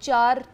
4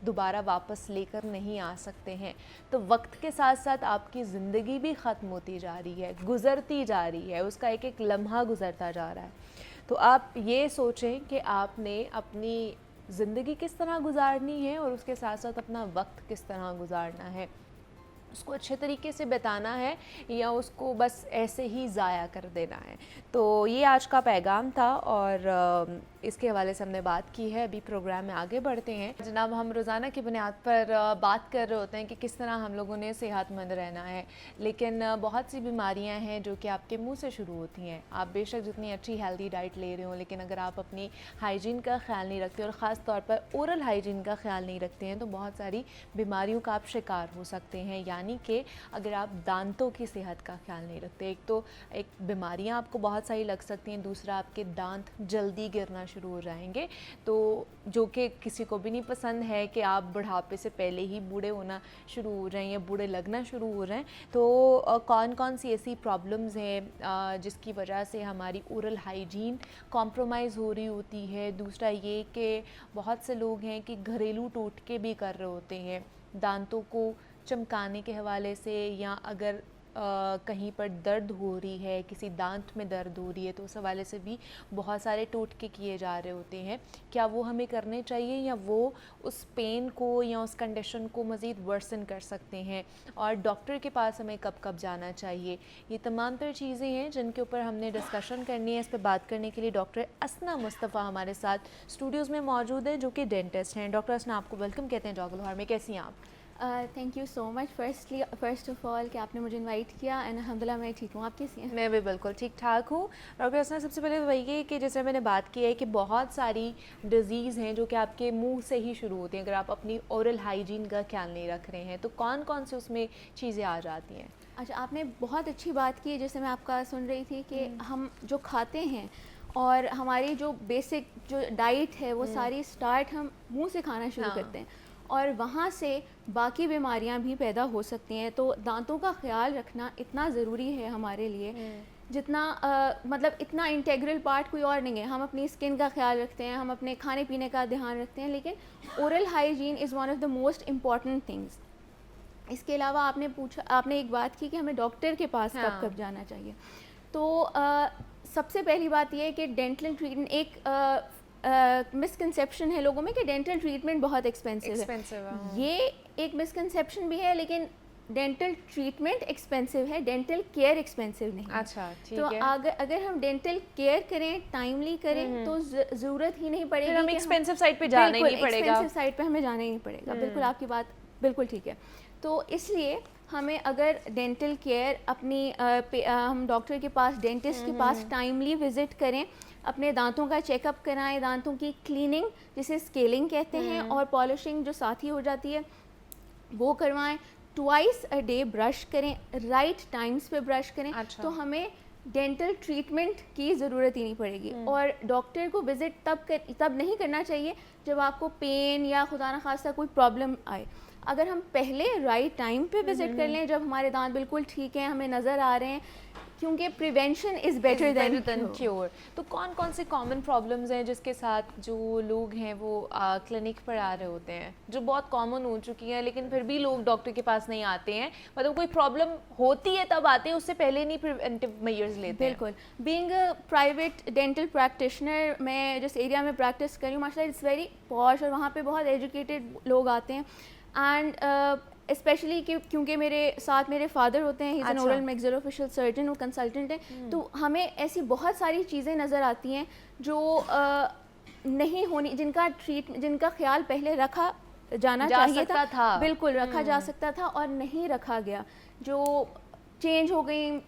دوبارہ واپس لے کر نہیں آ سکتے ہیں. تو وقت کے ساتھ ساتھ آپ کی زندگی بھی ختم ہوتی جا رہی ہے, گزرتی جا رہی ہے, اس کا ایک ایک لمحہ گزرتا جا رہا ہے. تو آپ یہ سوچیں کہ آپ نے اپنی زندگی کس طرح گزارنی ہے اور اس کے ساتھ ساتھ اپنا وقت کس طرح گزارنا ہے, اس کو اچھے طریقے سے بتانا ہے یا اس کو بس ایسے ہی ضائع کر دینا ہے. تو یہ آج کا پیغام تھا اور اس کے حوالے سے ہم نے بات کی ہے. ابھی پروگرام میں آگے بڑھتے ہیں. جناب, ہم روزانہ کی بنیاد پر بات کر رہے ہوتے ہیں کہ کس طرح ہم لوگوں نے صحت مند رہنا ہے, لیکن بہت سی بیماریاں ہیں جو کہ آپ کے منہ سے شروع ہوتی ہیں. آپ بے شک جتنی اچھی ہیلدی ڈائٹ لے رہے ہوں, لیکن اگر آپ اپنی ہائیجین کا خیال نہیں رکھتے اور خاص طور پر اورل ہائیجین کا خیال نہیں رکھتے ہیں تو بہت ساری بیماریوں کا آپ شکار ہو سکتے ہیں. یعنی کہ اگر آپ دانتوں کی صحت کا خیال نہیں رکھتے, ایک تو بیماریاں آپ کو بہت ساری لگ سکتی ہیں, دوسرا آپ کے دانت جلدی گرنا شروع ہو جائیں گے, تو جو کہ کسی کو بھی نہیں پسند ہے کہ آپ بڑھاپے سے پہلے ہی بوڑھے ہونا شروع ہو جائیں یا بوڑھے لگنا شروع ہو جائیں. تو کون کون سی ایسی پرابلمز ہیں جس کی وجہ سے ہماری اورل ہائیجین کمپرومائز ہو رہی ہوتی ہے. دوسرا یہ کہ بہت سے لوگ ہیں کہ گھریلو ٹوٹکے بھی کر رہے ہوتے ہیں دانتوں کو چمکانے کے حوالے سے, یا اگر کہیں پر درد ہو رہی ہے, کسی دانت میں درد ہو رہی ہے, تو اس حوالے سے بھی بہت سارے ٹوٹکے کیے جا رہے ہوتے ہیں. کیا وہ ہمیں کرنے چاہیے یا وہ اس پین کو یا اس کنڈیشن کو مزید ورسن کر سکتے ہیں, اور ڈاکٹر کے پاس ہمیں کب کب جانا چاہیے؟ یہ تمام تر چیزیں ہیں جن کے اوپر ہم نے ڈسکشن کرنی ہے. اس پہ بات کرنے کے لیے ڈاکٹر اسنا مصطفیٰ ہمارے ساتھ اسٹوڈیوز میں موجود ہیں, جو کہ ڈینٹسٹ ہیں. ڈاکٹر اسنا, آپ کو ویلکم کہتے ہیں جاگل ہار میں. کیسی ہیں آپ؟ Thank you so much first of all کہ آپ نے مجھے انوائٹ کیا, اینڈ الحمدللہ میں ٹھیک ہوں. آپ کیسی ہیں؟ میں بھی بالکل ٹھیک ٹھاک ہوں. ڈاکٹر اسنا, سب سے پہلے وہی ہے کہ جیسے میں نے بات کی ہے کہ بہت ساری ڈیزیز ہیں جو کہ آپ کے منہ سے ہی شروع ہوتی ہیں اگر آپ اپنی اورل ہائیجین کا خیال نہیں رکھ رہے ہیں. تو کون کون سے اس میں چیزیں آ جاتی ہیں؟ اچھا, آپ نے بہت اچھی بات کی. جیسے میں آپ کا سن رہی تھی کہ ہم جو کھاتے ہیں اور ہماری جو بیسک جو ڈائٹ ہے وہ ساری سٹارٹ ہم منہ سے کھانا شروع کرتے ہیں, اور وہاں سے باقی بیماریاں بھی پیدا ہو سکتی ہیں. تو دانتوں کا خیال رکھنا اتنا ضروری ہے ہمارے لیے جتنا مطلب اتنا انٹیگرل پارٹ کوئی اور نہیں ہے. ہم اپنی اسکن کا خیال رکھتے ہیں, ہم اپنے کھانے پینے کا دھیان رکھتے ہیں, لیکن oral hygiene is one of the most important things. اس کے علاوہ آپ نے ایک بات کی کہ ہمیں ڈاکٹر کے پاس کب کب جانا چاہیے. تو سب سے پہلی بات یہ ہے کہ ڈینٹل ٹریٹمنٹ, ایک مسکنسیپشن ہے لوگوں میں کہ ڈینٹل ٹریٹمنٹ بہت ایکسپینسو ہے. یہ ایک مسکنسیپشن بھی ہے, لیکن ڈینٹل ٹریٹمنٹ ایکسپینسو ہے, ڈینٹل کیئر ایکسپینسو نہیں. اچھا, تو اگر ہم ڈینٹل کیئر کریں, ٹائملی کریں, تو ضرورت ہی نہیں پڑے گی, ہمیں ایکسپینسو سائڈ پہ جانا ہی نہیں پڑے گا. ایکسپینسو سائڈ پہ ہمیں جانا ہی نہیں پڑے گا. بالکل آپ کی بات بالکل ٹھیک ہے. تو اس لیے ہمیں اگر ڈینٹل کیئر اپنی ہم ڈاکٹر کے پاس, ڈینٹسٹ کے پاس ٹائملی وزٹ کریں, اپنے دانتوں کا چیک اپ کرائیں, دانتوں کی کلیننگ جسے اسکیلنگ کہتے ہیں, اور پالشنگ جو ساتھ ہی ہو جاتی ہے وہ کروائیں. ٹوائس اے ڈے برش کریں, رائٹ ٹائمز پہ برش کریں. تو ہمیں ڈینٹل ٹریٹمنٹ کی ضرورت ہی نہیں پڑے گی. اور ڈاکٹر کو وزٹ تب نہیں کرنا چاہیے جب آپ کو پین یا خدا نخواستہ کوئی پرابلم آئے. اگر ہم پہلے رائٹ ٹائم پہ وزٹ کر لیں, جب ہمارے دانت بالکل ٹھیک ہیں, ہمیں نظر آ رہے ہیں, کیونکہ prevention is better than cure. تو کون کون سے کامن پرابلمز ہیں جس کے ساتھ جو لوگ ہیں وہ کلینک پر آ رہے ہوتے ہیں, جو بہت کامن ہو چکی ہیں لیکن پھر بھی لوگ ڈاکٹر کے پاس نہیں آتے ہیں؟ مطلب کوئی پرابلم ہوتی ہے تب آتے ہیں, اس سے پہلے نہیں پریونٹیو میئرز لیتے ہیں. بالکل. Being a private dental practitioner, میں جس ایریا میں پریکٹس کری ہوں, ماشاء اللہ اٹس ویری پاش, اور وہاں پہ بہت ایجوکیٹڈ لوگ آتے ہیں. اینڈ اسپیشلی کیونکہ میرے ساتھ میرے فادر ہوتے ہیں, ہی از این اورل میگزیلوفیشل سرجن, وہ کنسلٹنٹ ہیں, تو ہمیں ایسی بہت ساری چیزیں نظر آتی ہیں جو نہیں ہونی, جن کا خیال پہلے رکھا جانا چاہیے تھا. بالکل رکھا جا سکتا تھا اور نہیں رکھا گیا, جو چینج ہو گئی,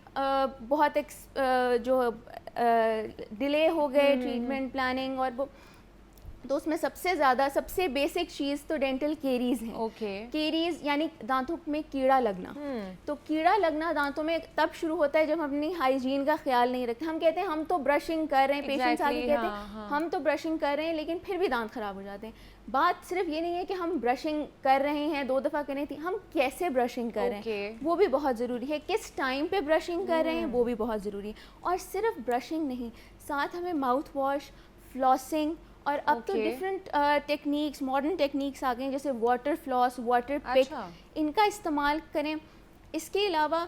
بہت جو ڈیلے ہو گئے ٹریٹمنٹ پلاننگ. اور تو اس میں سب سے زیادہ سب سے بیسک چیز تو ڈینٹل کیریز ہیں. کیریز یعنی دانتوں میں کیڑا لگنا. تو کیڑا لگنا دانتوں میں تب شروع ہوتا ہے جب ہم اپنی ہائیجین کا خیال نہیں رکھتے. ہم کہتے ہیں ہم تو برشنگ کر رہے ہیں, پیشنٹس آگے کہتے ہیں ہم تو برشنگ کر رہے ہیں, لیکن پھر بھی دانت خراب ہو جاتے ہیں. بات صرف یہ نہیں ہے کہ ہم برشنگ کر رہے ہیں, 2 دفعہ کریں تھی, ہم کیسے برشنگ کر رہے ہیں وہ بھی بہت ضروری ہے. کس ٹائم پہ برشنگ کر رہے ہیں وہ بھی بہت ضروری ہے. اور صرف برشنگ نہیں, ساتھ ہمیں ماؤتھ واش, فلاسنگ اور اب تو ڈفرینٹ ٹیکنیکس ماڈرن ٹیکنیکس آ گئی ہیں جیسے واٹر فلاس واٹر پک, ان کا استعمال کریں. اس کے علاوہ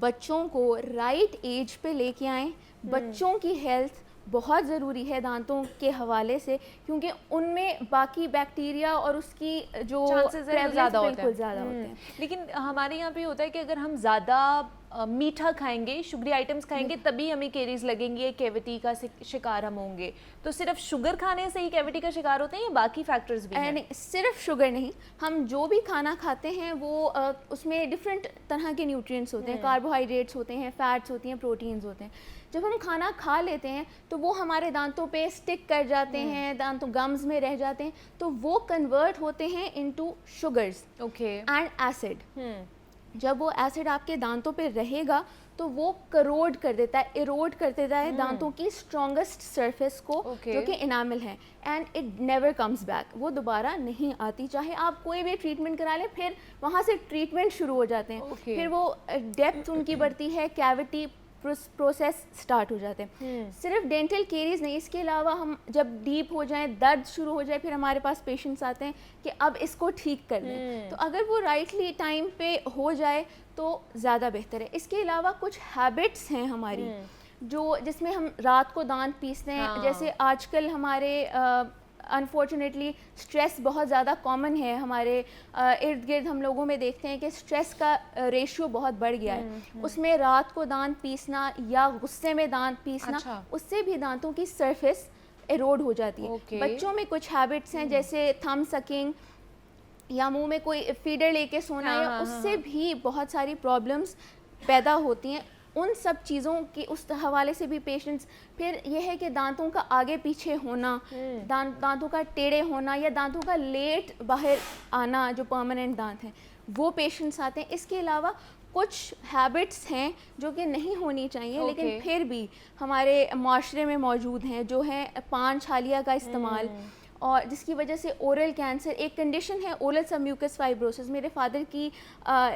بچوں کو رائٹ ایج پہ لے کے آئیں. بچوں کی ہیلتھ بہت ضروری ہے دانتوں کے حوالے سے, کیونکہ ان میں باقی بیکٹیریا اور اس کی جو زیادہ ہوتے ہیں. لیکن ہمارے یہاں پہ ہوتا ہے کہ اگر ہم زیادہ میٹھا کھائیں گے, شوگری آئٹمس کھائیں گے, تبھی ہمیں کیریز لگیں گے, کیویٹی کا شکار ہم ہوں گے. تو صرف شوگر کھانے سے ہی کیویٹی کا شکار ہوتے ہیں یا باقی فیکٹرز بھی ہیں؟ صرف شوگر نہیں, ہم جو بھی کھانا کھاتے ہیں وہ اس میں ڈفرینٹ طرح کے نیوٹرینٹس ہوتے ہیں, کاربوہائیڈریٹس ہوتے ہیں, فیٹس ہوتی ہیں, پروٹینز ہوتے ہیں. جب ہم کھانا کھا لیتے ہیں تو وہ ہمارے دانتوں پہ اسٹک کر جاتے ہیں, دانتوں گمز میں رہ جاتے ہیں, تو وہ کنورٹ ہوتے ہیں انٹو شوگرز اینڈ ایسڈ. جب وہ ایسڈ آپ کے دانتوں پہ رہے گا تو وہ کروڈ کر دیتا ہے, ایروڈ کر دیتا ہے دانتوں کی اسٹرانگسٹ سرفیس کو جو کہ انامل ہے, and it never comes back. وہ دوبارہ نہیں آتی, چاہے آپ کوئی بھی ٹریٹمنٹ کرا لیں, پھر وہاں سے ٹریٹمنٹ شروع ہو جاتے ہیں, پھر وہ ڈیپتھ ان کی بڑھتی ہے, کیویٹی پروسیس سٹارٹ ہو جاتے ہیں. صرف ڈینٹل کیریز نہیں, اس کے علاوہ ہم جب ڈیپ ہو جائیں, درد شروع ہو جائے, پھر ہمارے پاس پیشنٹس آتے ہیں کہ اب اس کو ٹھیک کر دیں. تو اگر وہ رائٹلی ٹائم پہ ہو جائے تو زیادہ بہتر ہے. اس کے علاوہ کچھ ہیبٹس ہیں ہماری جس میں ہم رات کو دانت پیستے ہیں. جیسے آج کل ہمارے انفارچونیٹلی اسٹریس بہت زیادہ کامن ہے, ہمارے ارد گرد ہم لوگوں میں دیکھتے ہیں کہ اسٹریس کا ریشیو بہت بڑھ گیا ہے. اس میں رات کو دانت پیسنا یا غصے میں دانت پیسنا, اس سے بھی دانتوں کی سرفیس ایروڈ ہو جاتی ہے. بچوں میں کچھ ہیبٹس ہیں جیسے تھم سکنگ یا منہ میں کوئی فیڈر لے کے سونا, یا اس سے بھی بہت ساری پرابلمس پیدا ہوتی ہیں. ان سب چیزوں کی اس حوالے سے بھی پیشنٹس, پھر یہ ہے کہ دانتوں کا آگے پیچھے ہونا, دانتوں کا ٹیڑھے ہونا یا دانتوں کا لیٹ باہر آنا جو پرماننٹ دانت ہیں, وہ پیشنٹس آتے ہیں. اس کے علاوہ کچھ ہیبٹس ہیں جو کہ نہیں ہونی چاہیے لیکن پھر بھی ہمارے معاشرے میں موجود ہیں, جو ہے پان چھالیہ کا استعمال, اور جس کی وجہ سے اورل کینسر ایک کنڈیشن ہے, اورل سب میوکس فائبروسس. میرے فادر کی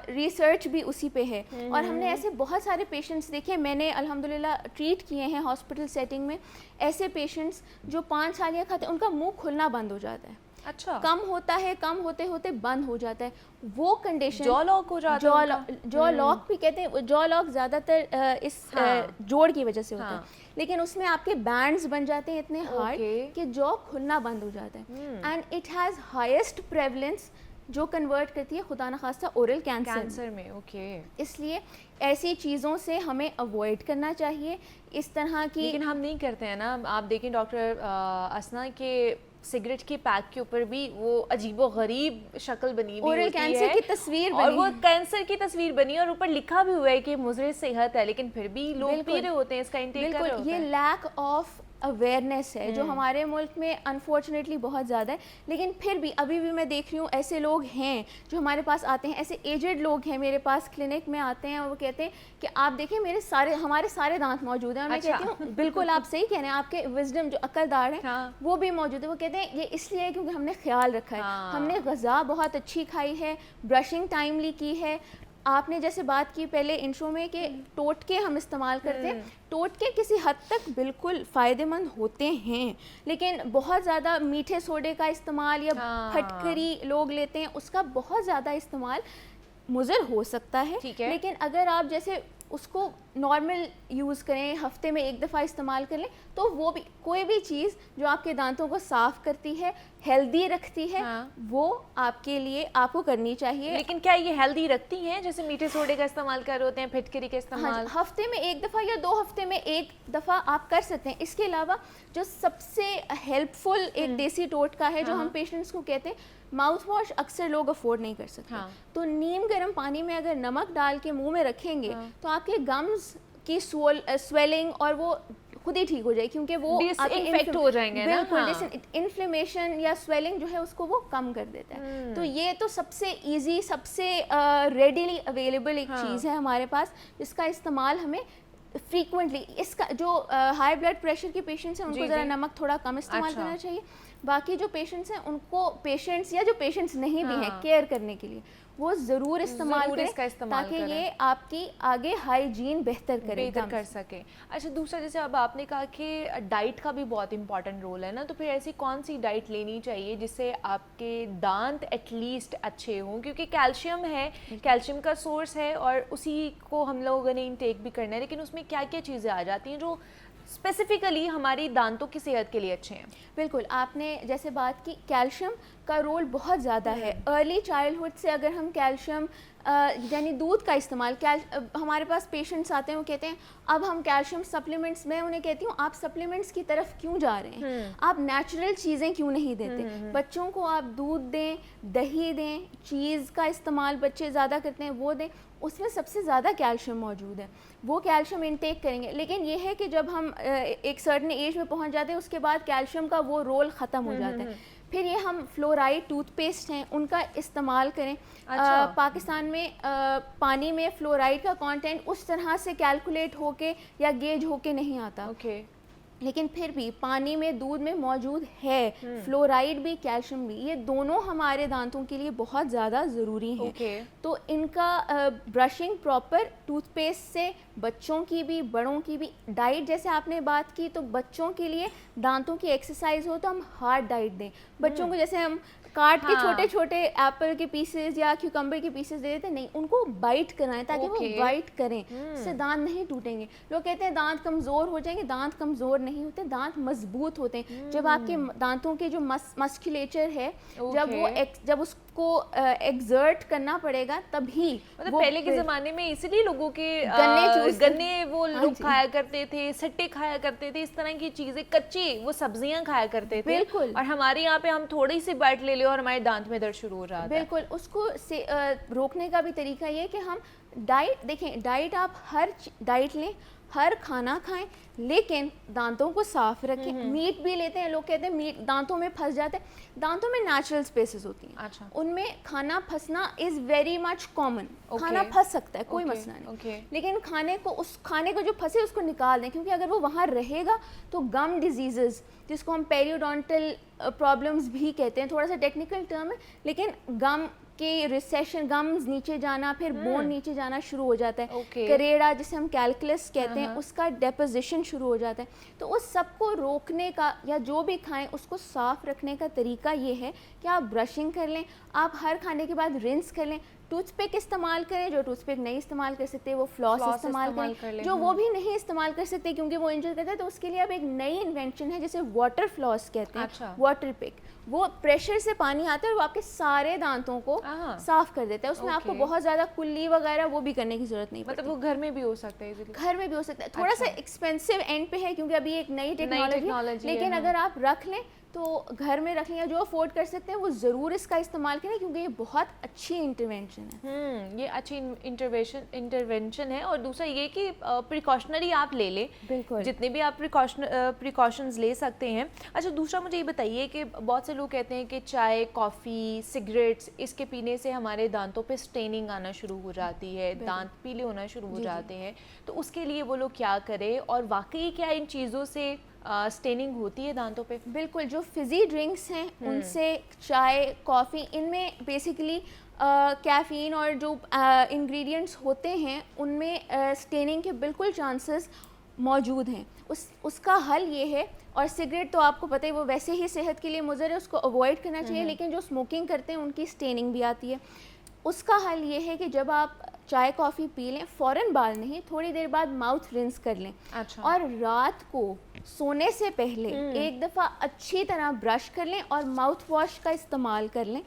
ریسرچ بھی اسی پہ ہے, اور ہم نے ایسے بہت سارے پیشنٹس دیکھے, میں نے الحمدللہ ٹریٹ کیے ہیں ہاسپٹل سیٹنگ میں. ایسے پیشنٹس جو پان چھالیاں کھاتے ہیں, ان کا منہ کھلنا بند ہو جاتا ہے, کم ہوتا ہے, کم ہوتے ہوتے بند ہو جاتا ہے. وہ کنڈیشن جو لاک ہو جاتا ہے, جو لاک بھی کہتے ہیں. جو لاک زیادہ تر اس جوڑ کی وجہ سے ہوتا ہے, لیکن اس میں آپ کے بینڈز بن جاتے ہیں اتنے ہارڈ کہ جو کھلنا بند ہو جاتا ہے. And it has highest prevalence جو کنورٹ کرتی ہے خدا نخواستہ اورل کینسر میں. اس لیے ایسی چیزوں سے ہمیں اوائڈ کرنا چاہیے اس طرح کی. لیکن ہم نہیں کرتے ہیں نا. آپ دیکھیں ڈاکٹر اسنا کے سگریٹ کے پیک کے اوپر بھی وہ عجیب و غریب شکل بنی ہوئی ہوتی ہے, کینسر کی تصویر بنی, اور وہ کینسر کی تصویر بنی, اور اوپر لکھا بھی ہوا ہے کہ مضر صحت ہے, لیکن پھر بھی لوگ پی رہے ہوتے ہیں, اس کا انٹیک کر رہے ہوتے ہیں. یہ لیک آف اویئرنیس ہے جو ہمارے ملک میں انفارچونیٹلی بہت زیادہ ہے. لیکن پھر بھی ابھی بھی میں دیکھ رہی ہوں ایسے لوگ ہیں جو ہمارے پاس آتے ہیں, ایسے ایجڈ لوگ ہیں میرے پاس کلینک میں آتے ہیں, اور وہ کہتے ہیں کہ آپ دیکھیں ہمارے سارے دانت موجود ہیں. اور میں کہتی ہوں بالکل آپ صحیح کہہ رہے ہیں, آپ کے وزڈم جو عقل دار ہیں وہ بھی موجود ہے. وہ کہتے ہیں یہ اس لیے کیونکہ ہم نے خیال رکھا ہے, ہم نے غذا بہت اچھی کھائی ہے, برشنگ ٹائملی کی ہے. آپ نے جیسے بات کی پہلے انٹرو میں کہ ٹوٹکے ہم استعمال کرتے ہیں, ٹوٹکے کسی حد تک بالکل فائدہ مند ہوتے ہیں, لیکن بہت زیادہ میٹھے سوڈے کا استعمال یا پھٹکری لوگ لیتے ہیں, اس کا بہت زیادہ استعمال مضر ہو سکتا ہے. لیکن اگر آپ جیسے اس کو نارمل یوز کریں, ہفتے میں ایک دفعہ استعمال کر لیں, تو وہ بھی کوئی بھی چیز جو آپ کے دانتوں کو صاف کرتی ہے, ہیلدی رکھتی ہے, وہ آپ کے لیے آپ کو کرنی چاہیے. لیکن کیا یہ ہیلدی رکھتی ہیں جیسے میٹھے سوڈے کا استعمال کر رہے ہوتے ہیں, پھٹکری کا استعمال؟ ہفتے میں ایک دفعہ یا 2 ہفتے میں ایک دفعہ آپ کر سکتے ہیں. اس کے علاوہ جو سب سے ہیلپ فل ایک دیسی ٹوٹکا ہے جو ہم پیشنٹس کو کہتے ہیں, ماؤتھ واش اکثر لوگ افورڈ نہیں کر سکتے, تو نیم گرم پانی میں اگر نمک ڈال کے منہ میں رکھیں گے تو آپ کے گمز کی سویلنگ اور وہ خود ہی ٹھیک ہو جائے, کیونکہ وہ انفیکٹ ہو جائیں گے نا. بالکل, انفلیمیشن یا سویلنگ جو ہے اس کو وہ کم کر دیتا ہے. تو یہ تو سب سے ایزی, سب سے ریڈیلی اویلیبل ایک چیز ہے ہمارے پاس, جس کا استعمال ہمیں فریکوینٹلی, اس کا جو ہائی بلڈ پریشر کے پیشنٹس ہیں ان کو ذرا نمک تھوڑا کم استعمال کرنا چاہیے. باقی جو پیشنٹس ہیں ان کو, پیشنٹس یا جو پیشنٹس نہیں بھی ہیں کیئر کرنے کے لیے, وہ ضرور استعمال ضرور اس کا کریں استعمال تاکہ کریں. یہ آپ کی آگے ہائیجین بہتر کرے بہتر کر سکیں. اچھا دوسرا جیسے اب آپ نے کہا کہ ڈائٹ کا بھی بہت امپورٹنٹ رول ہے نا, تو پھر ایسی کون سی ڈائٹ لینی چاہیے جس سے آپ کے دانت ایٹ لیسٹ اچھے ہوں, کیونکہ کیلشیم ہے, کیلشیم کا سورس ہے اور اسی کو ہم لوگوں نے انٹیک بھی کرنا ہے, لیکن اس میں کیا کیا چیزیں آ جاتی ہیں جو اسپیسیفکلی ہماری دانتوں کی صحت کے لیے اچھے ہیں؟ بالکل, آپ نے جیسے بات کی کیلشیم کا رول بہت زیادہ ہے. ارلی چائلڈہڈ سے اگر ہم کیلشیم یعنی دودھ کا استعمال, ہمارے پاس پیشنٹس آتے ہیں وہ کہتے ہیں اب ہم کیلشیم سپلیمنٹس, میں انہیں کہتی ہوں آپ سپلیمنٹس کی طرف کیوں جا رہے ہیں, آپ نیچرل چیزیں کیوں نہیں دیتے. بچوں کو آپ دودھ دیں, دہی دیں, چیز کا استعمال بچے زیادہ کرتے ہیں وہ دیں, اس میں سب سے زیادہ کیلشیم موجود ہے, وہ کیلشیم انٹیک کریں گے. لیکن یہ ہے کہ جب ہم ایک سرٹن ایج میں پہنچ جاتے ہیں اس کے بعد کیلشیم کا وہ رول ختم ہو جاتا ہے. پھر یہ ہم فلورائڈ ٹوتھ پیسٹ ہیں ان کا استعمال کریں. پاکستان میں پانی میں فلورائڈ کا کانٹینٹ اس طرح سے کیلکولیٹ ہو کے یا گیج ہو کے نہیں آتا, لیکن پھر بھی پانی میں دودھ میں موجود ہے فلورائڈ بھی کیلشیم بھی, یہ دونوں ہمارے دانتوں کے لیے بہت زیادہ ضروری ہیں. تو ان کا برشنگ پراپر ٹوتھ پیسٹ سے, بچوں کی بھی بڑوں کی بھی. ڈائٹ جیسے آپ نے بات کی تو بچوں کے لیے دانتوں کی ایکسرسائز ہو تو ہم ہارڈ ڈائٹ دیں. بچوں کو جیسے ہم کاٹ کے چھوٹے چھوٹے ایپل کے پیسز یا کیوکمبر کے پیسز دے دیتے, نہیں, ان کو بائٹ کرائیں تاکہ وہ بائٹ کریں, اس سے دانت نہیں ٹوٹیں گے. لوگ کہتے ہیں دانت کمزور ہو جائیں گے, دانت کمزور نہیں ہوتے, دانت مضبوط ہوتے ہیں. جب آپ کے دانتوں کے جو مسکولیچر ہے جب اس کو ایکزرٹ کرنا پڑے گا تبھی. مطلب پہلے کے زمانے میں اسی لیے لوگوں کے گنے وہ لوگ کھایا کرتے تھے, سٹے کھایا کرتے تھے, اس طرح کی چیزیں, کچی وہ سبزیاں کھایا کرتے تھے. بالکل, اور ہمارے یہاں پہ ہم تھوڑی سی بائٹ لے لیں اور ہمارے دانت میں درد شروع ہو جاتا ہے. بالکل, اس کو روکنے کا بھی طریقہ یہ کہ ہم ڈائٹ دیکھیں, ڈائٹ آپ ہر ڈائٹ لیں, ہر کھانا کھائیں, لیکن دانتوں کو صاف رکھیں. میٹ بھی لیتے ہیں, لوگ کہتے ہیں میٹ دانتوں میں پھنس جاتے ہیں. دانتوں میں نیچرل اسپیسز ہوتی ہیں, ان میں کھانا پھنسنا از ویری مچ کامن. کھانا پھنس سکتا ہے, کوئی مسئلہ نہیں, لیکن کھانے کو جو پھنسے اس کو نکال دیں, کیونکہ اگر وہ وہاں رہے گا تو گم ڈیزیزز, جس کو ہم پیریوڈونٹل پرابلمز بھی کہتے ہیں, تھوڑا سا ٹیکنیکل ٹرم ہے, لیکن گم کے ریسیشن, گمز نیچے جانا, پھر بون نیچے جانا شروع ہو جاتا ہے. کریڑا جسے ہم کیلکلس کہتے ہیں, اس کا ڈیپوزیشن شروع ہو جاتا ہے. تو اس سب کو روکنے کا, یا جو بھی کھائیں اس کو صاف رکھنے کا طریقہ یہ ہے کہ آپ برشنگ کر لیں, آپ ہر کھانے کے بعد رنس کر لیں. ٹوتھ پک استعمال کریں, جو ٹوتھ پک نہیں استعمال کر سکتے وہ فلاس استعمال کریں, جو وہ بھی نہیں استعمال کر سکتے کیونکہ وہ انجر کرتا ہے, تو اس کے لیے اب ایک نئی انوینشن ہے جسے واٹر فلاس کہتے ہیں, واٹر پک. وہ پریشر سے پانی آتا ہے اور وہ آپ کے سارے دانتوں کو صاف کر دیتا ہے. اس میں آپ کو بہت زیادہ کلی وغیرہ وہ بھی کرنے کی ضرورت نہیں پڑتی. مطلب وہ گھر میں بھی ہو سکتا ہے, گھر میں بھی ہو سکتا ہے, تھوڑا سا ایکسپینسو اینڈ پہ ہے کیونکہ ابھی ایک نئی ٹیکنالوجی, لیکن اگر آپ رکھ لیں تو گھر میں رکھ لیں, جو افورڈ کر سکتے ہیں وہ ضرور اس کا استعمال کریں, کیونکہ یہ بہت اچھی انٹرونشن ہے. یہ اچھی انٹرونشن ہے. اور دوسرا یہ کہ پریکاشنری آپ لے لیں, بالکل جتنے بھی آپ پریکاشنز لے سکتے ہیں. اچھا دوسرا مجھے یہ بتائیے کہ بہت سے لوگ کہتے ہیں کہ چائے, کافی, سگریٹس, اس کے پینے سے ہمارے دانتوں پہ اسٹیننگ آنا شروع ہو جاتی ہے, دانت پیلے ہونا شروع ہو جاتے ہیں, تو اس کے لیے وہ لوگ کیا کریں, اور واقعی کیا ان چیزوں سے اسٹیننگ ہوتی ہے دانتوں پہ؟ بالکل, جو فزی ڈرنکس ہیں ان سے, چائے, کافی, ان میں بیسیکلی کیفین اور جو انگریڈینٹس ہوتے ہیں ان میں اسٹیننگ کے بالکل چانسز موجود ہیں. اس کا حل یہ ہے, اور سگریٹ تو آپ کو پتہ ہے وہ ویسے ہی صحت کے لیے مضر ہے, اس کو اوائڈ کرنا چاہیے, لیکن جو اسموکنگ کرتے ہیں ان کی اسٹیننگ بھی آتی ہے. اس کا حل یہ ہے کہ جب آپ چائے کافی پی لیں, فوراً بعد نہیں, تھوڑی دیر بعد ماؤتھ رنس کر لیں, اور رات کو سونے سے پہلے ایک دفعہ اچھی طرح برش کر لیں اور ماؤتھ واش کا استعمال کر لیں.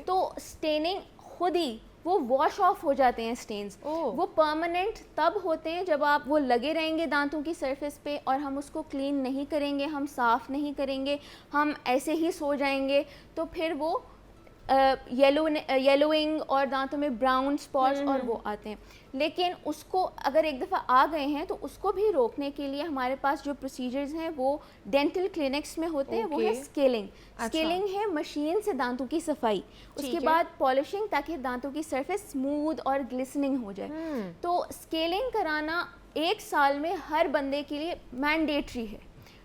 تو اسٹیننگ خود ہی وہ واش آف ہو جاتے ہیں اسٹینز. وہ پرماننٹ تب ہوتے ہیں جب آپ وہ لگے رہیں گے دانتوں کی سرفیس پہ اور ہم اس کو کلین نہیں کریں گے, ہم صاف نہیں کریں گے, ہم ایسے ہی سو جائیں گے, تو پھر وہ یلوئنگ اور دانتوں میں براؤن اسپاٹس اور وہ آتے ہیں. لیکن اس کو اگر ایک دفعہ آ گئے ہیں تو اس کو بھی روکنے کے لیے ہمارے پاس جو پروسیجرز ہیں وہ ڈینٹل کلینکس میں ہوتے ہیں. وہ ہے اسکیلنگ. اسکیلنگ ہے مشین سے دانتوں کی صفائی, اس کے بعد پالشنگ تاکہ دانتوں کی سرفیس اسموتھ اور گلسننگ ہو جائے. تو اسکیلنگ کرانا 1 سال میں ہر بندے کے لیے مینڈیٹری ہے.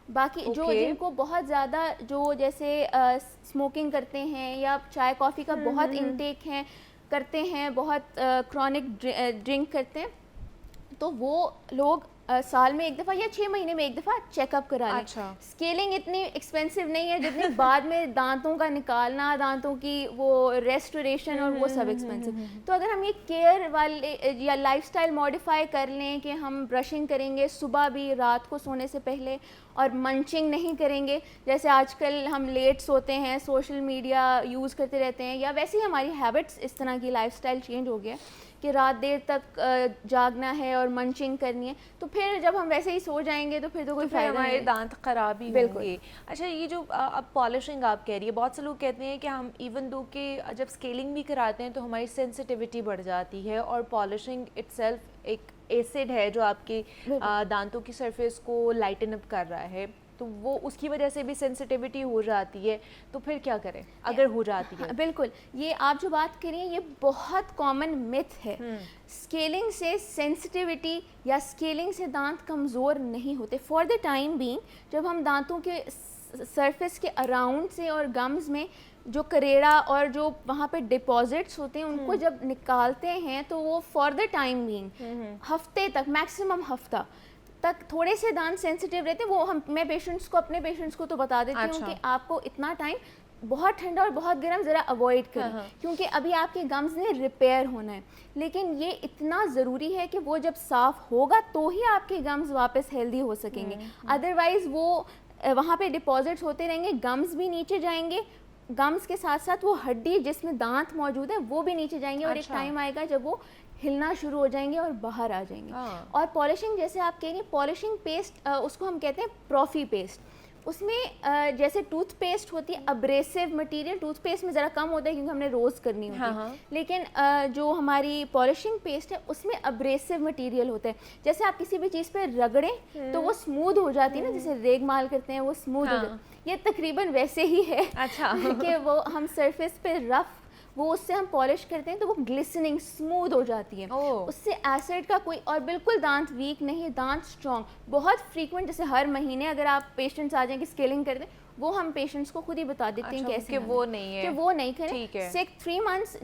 باقی جو جن کو بہت زیادہ جو جیسے اسموکنگ کرتے ہیں یا چائے کافی کا بہت انٹیک ہے, کرتے ہیں, بہت کرونک ڈرنک کرتے ہیں, تو وہ لوگ سال میں ایک دفعہ یا 6 مہینے میں ایک دفعہ چیک اپ کرا لیں. اچھا. اسکیلنگ اتنی ایکسپینسو نہیں ہے جتنی بعد میں دانتوں کا نکالنا, دانتوں کی وہ ریسٹوریشن اور وہ سب ایکسپینسو. تو اگر ہم یہ کیئر والے یا لائف اسٹائل ماڈیفائی کر لیں کہ ہم برشنگ کریں گے صبح بھی, رات کو سونے سے پہلے, اور منچنگ نہیں کریں گے جیسے آج کل ہم لیٹ سوتے ہیں, سوشل میڈیا یوز کرتے رہتے ہیں, یا ویسے ہی ہماری ہیبٹس اس طرح کی لائف اسٹائل چینج ہو گیا کہ رات دیر تک جاگنا ہے اور منچنگ کرنی ہے, تو پھر جب ہم ویسے ہی سو جائیں گے تو پھر تو کوئی فائدہ نہیں, ہمارے دانت خراب ہی ہوں گے. اچھا, یہ جو اب پالشنگ آپ کہہ رہی ہے, بہت سے لوگ کہتے ہیں کہ ہم ایون دو کہ جب اسکیلنگ بھی کراتے ہیں تو ہماری سینسٹیوٹی بڑھ جاتی ہے, اور پالشنگ اٹ سیلف ایک ایسڈ ہے جو آپ کے دانتوں کی سرفیس کو لائٹن اپ کر رہا ہے, تو وہ اس کی وجہ سے بھی سینسٹیوٹی ہو جاتی ہے, تو پھر کیا کریں اگر ہو جاتی ہے؟ بالکل, یہ آپ جو بات کریں یہ بہت کامن متھ ہے. اسکیلنگ سے سینسٹیوٹی یا اسکیلنگ سے دانت کمزور نہیں ہوتے. فار دا ٹائم بینگ جب ہم دانتوں کے سرفیس کے اراؤنڈ سے اور گمز میں جو کریڑا اور جو وہاں پہ ڈپازٹس ہوتے ہیں ان کو جب نکالتے ہیں تو وہ فار دا ٹائم بینگ ہفتے تک, میکسیمم ہفتہ تک تھوڑے سے دانت سینسیٹیو رہتے ہیں. وہ میں پیشنٹس کو, اپنے پیشنٹس کو تو بتا دیتی ہوں کہ آپ کو اتنا ٹائم بہت ٹھنڈا اور بہت گرم ذرا اوائڈ کریں, کیونکہ ابھی آپ کے گمز نے ریپیئر ہونا ہے. لیکن یہ اتنا ضروری ہے کہ وہ جب صاف ہوگا تو ہی آپ کے گمز واپس ہیلدی ہو سکیں گے, ادروائز وہ وہاں پہ ڈپازٹس ہوتے رہیں گے, گمز بھی نیچے جائیں گے, گمز کے ساتھ ساتھ وہ ہڈی جس میں دانت موجود ہے وہ بھی نیچے جائیں گے, اور ایک ٹائم آئے گا جب وہ ہلنا شروع ہو جائیں گے اور باہر آ جائیں گے. اور پالشنگ جیسے آپ کہیں گے, پالشنگ پیسٹ اس کو ہم کہتے ہیں پروفی پیسٹ. اس میں جیسے ٹوتھ پیسٹ ہوتی ہے ابریسو مٹیریل, ٹوتھ پیسٹ میں ذرا کم ہوتا ہے کیونکہ ہم نے روز کرنی ہوتی ہے, لیکن جو ہماری پالشنگ پیسٹ ہے اس میں ابریسو مٹیریل ہوتا ہے. جیسے آپ کسی بھی چیز پہ رگڑیں تو وہ اسموتھ ہو جاتی ہے نا, جیسے ریگ مال کرتے ہیں وہ اسموتھ ہو جاتی ہے, یہ تقریباً ویسے ہی ہے. اچھا, کہ وہ ہم سرفیس پہ رف وہ اس سے ہم پالش کرتے ہیں تو وہ گلسننگ اسموتھ ہو جاتی ہے. اس سے ایسڈ کا کوئی, اور بالکل دانت ویک نہیں, دانت اسٹرانگ. بہت فریکوینٹ جیسے ہر مہینے اگر آپ پیشنٹس آ جائیں کہ اسکیلنگ کرتے ہیں, وہ ہم پیشنٹس کو خود ہی بتا دیتے ہیں کہ وہ نہیں ہے, کہ وہ نہیں کریں. 3 months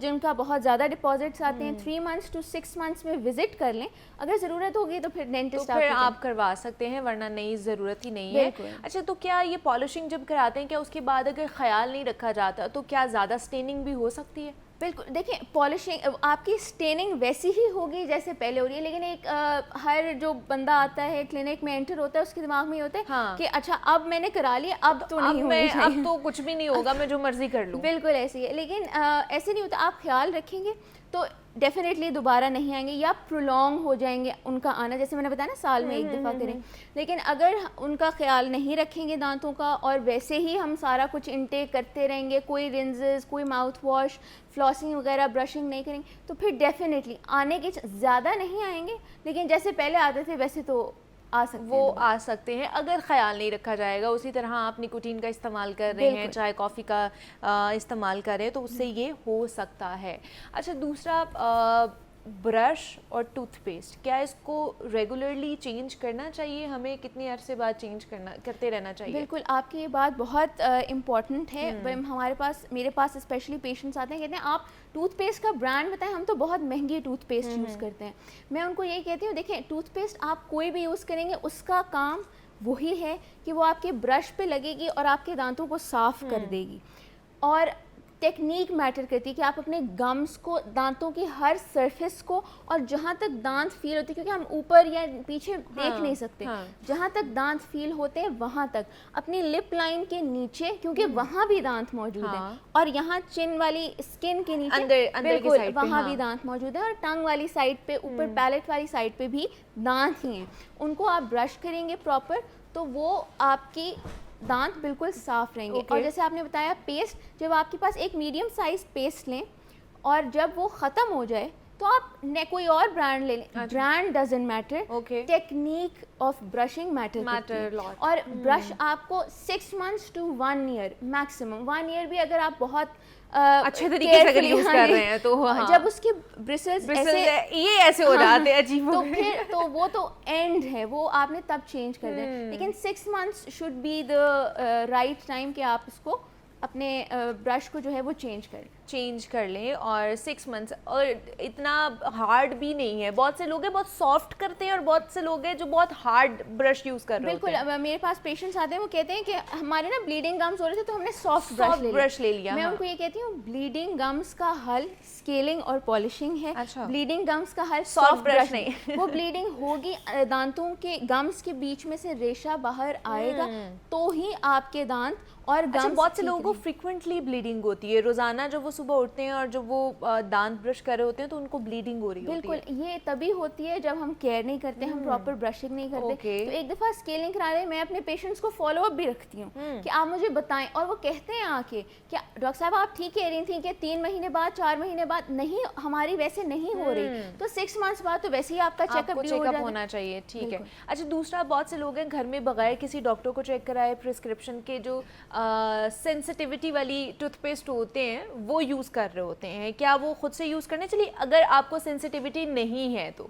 جن کا بہت زیادہ ڈپازٹس آتے ہیں 3 months to 6 months میں وزٹ کر لیں. اگر ضرورت ہوگی تو پھر ڈینٹسٹ آپ کروا سکتے ہیں, ورنہ نہیں ضرورت ہی نہیں ہے. اچھا, تو کیا یہ پالشنگ جب کراتے ہیں کیا اس کے بعد اگر خیال نہیں رکھا جاتا تو کیا زیادہ اسٹیننگ بھی ہو سکتی ہے؟ بالکل, دیکھیں پالشنگ آپ کی اسٹیننگ ویسی ہی ہوگی جیسے پہلے ہو رہی ہے, لیکن ایک ہر جو بندہ آتا ہے کلینک میں انٹر ہوتا ہے اس کے دماغ میں یہ ہوتا ہے کہ اچھا اب میں نے کرا لیا, اب تو نہیں ہونی چاہیے, اب تو کچھ بھی نہیں ہوگا, میں جو مرضی کر لوں. بالکل ایسے ہی ہے, لیکن ایسے نہیں ہوتا. آپ خیال رکھیں گے تو ڈیفینیٹلی دوبارہ نہیں آئیں گے, یا پرولونگ ہو جائیں گے ان کا آنا, جیسے میں نے بتایا نا سال میں ایک دفعہ کریں. لیکن اگر ان کا خیال نہیں رکھیں گے دانتوں کا, اور ویسے ہی ہم سارا کچھ انٹیک کرتے رہیں گے, کوئی رنزز, کوئی ماؤتھ واش, فلاسنگ وغیرہ, برشنگ نہیں کریں گے, تو پھر ڈیفینیٹلی آنے کے زیادہ نہیں آئیں گے, لیکن جیسے پہلے آتے تھے ویسے تو آ سکتے ہیں اگر خیال نہیں رکھا جائے گا. اسی طرح آپ نکوٹین کا استعمال کر رہے ہیں, چائے کافی کا استعمال کر رہے ہیں, تو اس سے یہ ہو سکتا ہے. اچھا, دوسرا برش اور ٹوتھ پیسٹ, کیا اس کو ریگولرلی چینج کرنا چاہیے ہمیں؟ کتنے عرصے بعد چینج کرتے رہنا چاہیے؟ بالکل, آپ کی یہ بات بہت امپورٹنٹ ہے. میرے پاس اسپیشلی پیشنٹس آتے ہیں, کہتے ہیں آپ ٹوتھ پیسٹ کا برانڈ بتائیں, ہم تو بہت مہنگی ٹوتھ پیسٹ یوز کرتے ہیں. میں ان کو یہی کہتی ہوں, دیکھیں ٹوتھ پیسٹ آپ کوئی بھی یوز کریں گے اس کا کام وہی ہے کہ وہ آپ کے برش پہ لگے گی اور آپ کے دانتوں کو صاف کر دے گی. اور ٹیکنیک میٹر کرتی ہے کہ آپ اپنے گمز کو, دانتوں کی ہر سرفیس کو, اور جہاں تک دانت فیل ہوتی ہے, کیونکہ ہم اوپر یا پیچھے دیکھ نہیں سکتے, جہاں تک دانت فیل ہوتے ہیں وہاں تک, اپنی لپ لائن کے نیچے کیونکہ وہاں بھی دانت موجود ہیں, اور یہاں چن والی اسکن کے نیچے بالکل وہاں بھی دانت موجود ہے, اور ٹنگ والی سائڈ پہ, اوپر پیلٹ والی سائڈ پہ بھی دانت ہی ہیں. ان کو آپ برش کریں گے پراپر تو وہ آپ کی دانت بالکل صاف رہیں گے. اور جیسے آپ نے بتایا پیسٹ, جب آپ کے پاس ایک میڈیم سائز پیسٹ لیں اور جب وہ ختم ہو جائے تو آپ نے کوئی اور برانڈ لے لیں, brand doesn't matter, technique of brushing matter. اور برش آپ کو 6 months to 1 year maximum, 1 year بھی اگر آپ بہت اچھے طریقے سے یوز کر رہے ہیں تو جب اس کے برسلز ایسے ہو جاتے ہیں عجیب, تو پھر تو وہ تو اینڈ ہے, وہ آپ نے تب چینج کر دیں. لیکن 6 months should be the right time کہ آپ اس کو اپنے برش کو جو ہے وہ چینج کر لیں. اور 6 months اور اتنا ہارڈ بھی نہیں ہے. بہت سے لوگ ہیں بہت سافٹ کرتے ہیں اور بہت سے لوگ ہیں جو بہت ہارڈ برش یوز کر رہے ہوتے ہیں. بالکل. میرے پاس پیشنٹس آتے ہیں وہ کہتے ہیں کہ ہمارے نا بلیڈنگ گمس ہو رہے تھے تو ہم نے سافٹ برش لے لیا. میں ان کو یہ کہتی ہوں بلیڈنگ گمس کا حل اسکیلنگ اور پالشنگ ہے. بلیڈنگ گمس کا حل سافٹ برش نہیں. وہ بلیڈنگ ہوگی, دانتوں کے گمس کے بیچ میں سے ریشہ باہر آئے گا تو ہی آپ کے دانت اور گمس. بہت سے لوگوں کو فریکوینٹلی بلیڈنگ ہوتی ہے روزانہ, جب وہ صبح اٹھتے ہیں اور جب وہ دانت برش کر رہے ہوتے ہیں تو ان کو بلیڈنگ ہو رہی ہوتی ہے. بالکل, یہ تبھی ہوتی ہے جب ہم کیئر نہیں کرتے, ہم پراپر برشنگ نہیں کرتے. تو ایک دفعہ اسکیلنگ کرا لیں. میں اپنے پیشنٹس کو فالو اپ بھی رکھتی ہوں کہ آپ مجھے بتائیں, اور وہ کہتے ہیں آ کے کہ ڈاکٹر صاحب آپ ٹھیک کہہ رہی تھیں کہ 3 مہینے بعد 4 مہینے بعد, نہیں ہماری ویسے نہیں ہو رہی تو 6 months بعد تو ویسے ہی آپ کا چیک اپ ہونا چاہیے. ٹھیک ہے. اچھا, دوسرا بہت سے لوگ ہیں گھر میں بغیر کسی ڈاکٹر کو چیک کرائے پرسکرپشن کے جو سینسٹیوٹی والی ٹوتھ پیسٹ ہوتے ہیں وہ یوز کر رہے ہوتے ہیں. کیا وہ خود سے یوز کرنے چلیے اگر آپ کو سینسٹیوٹی نہیں ہے تو؟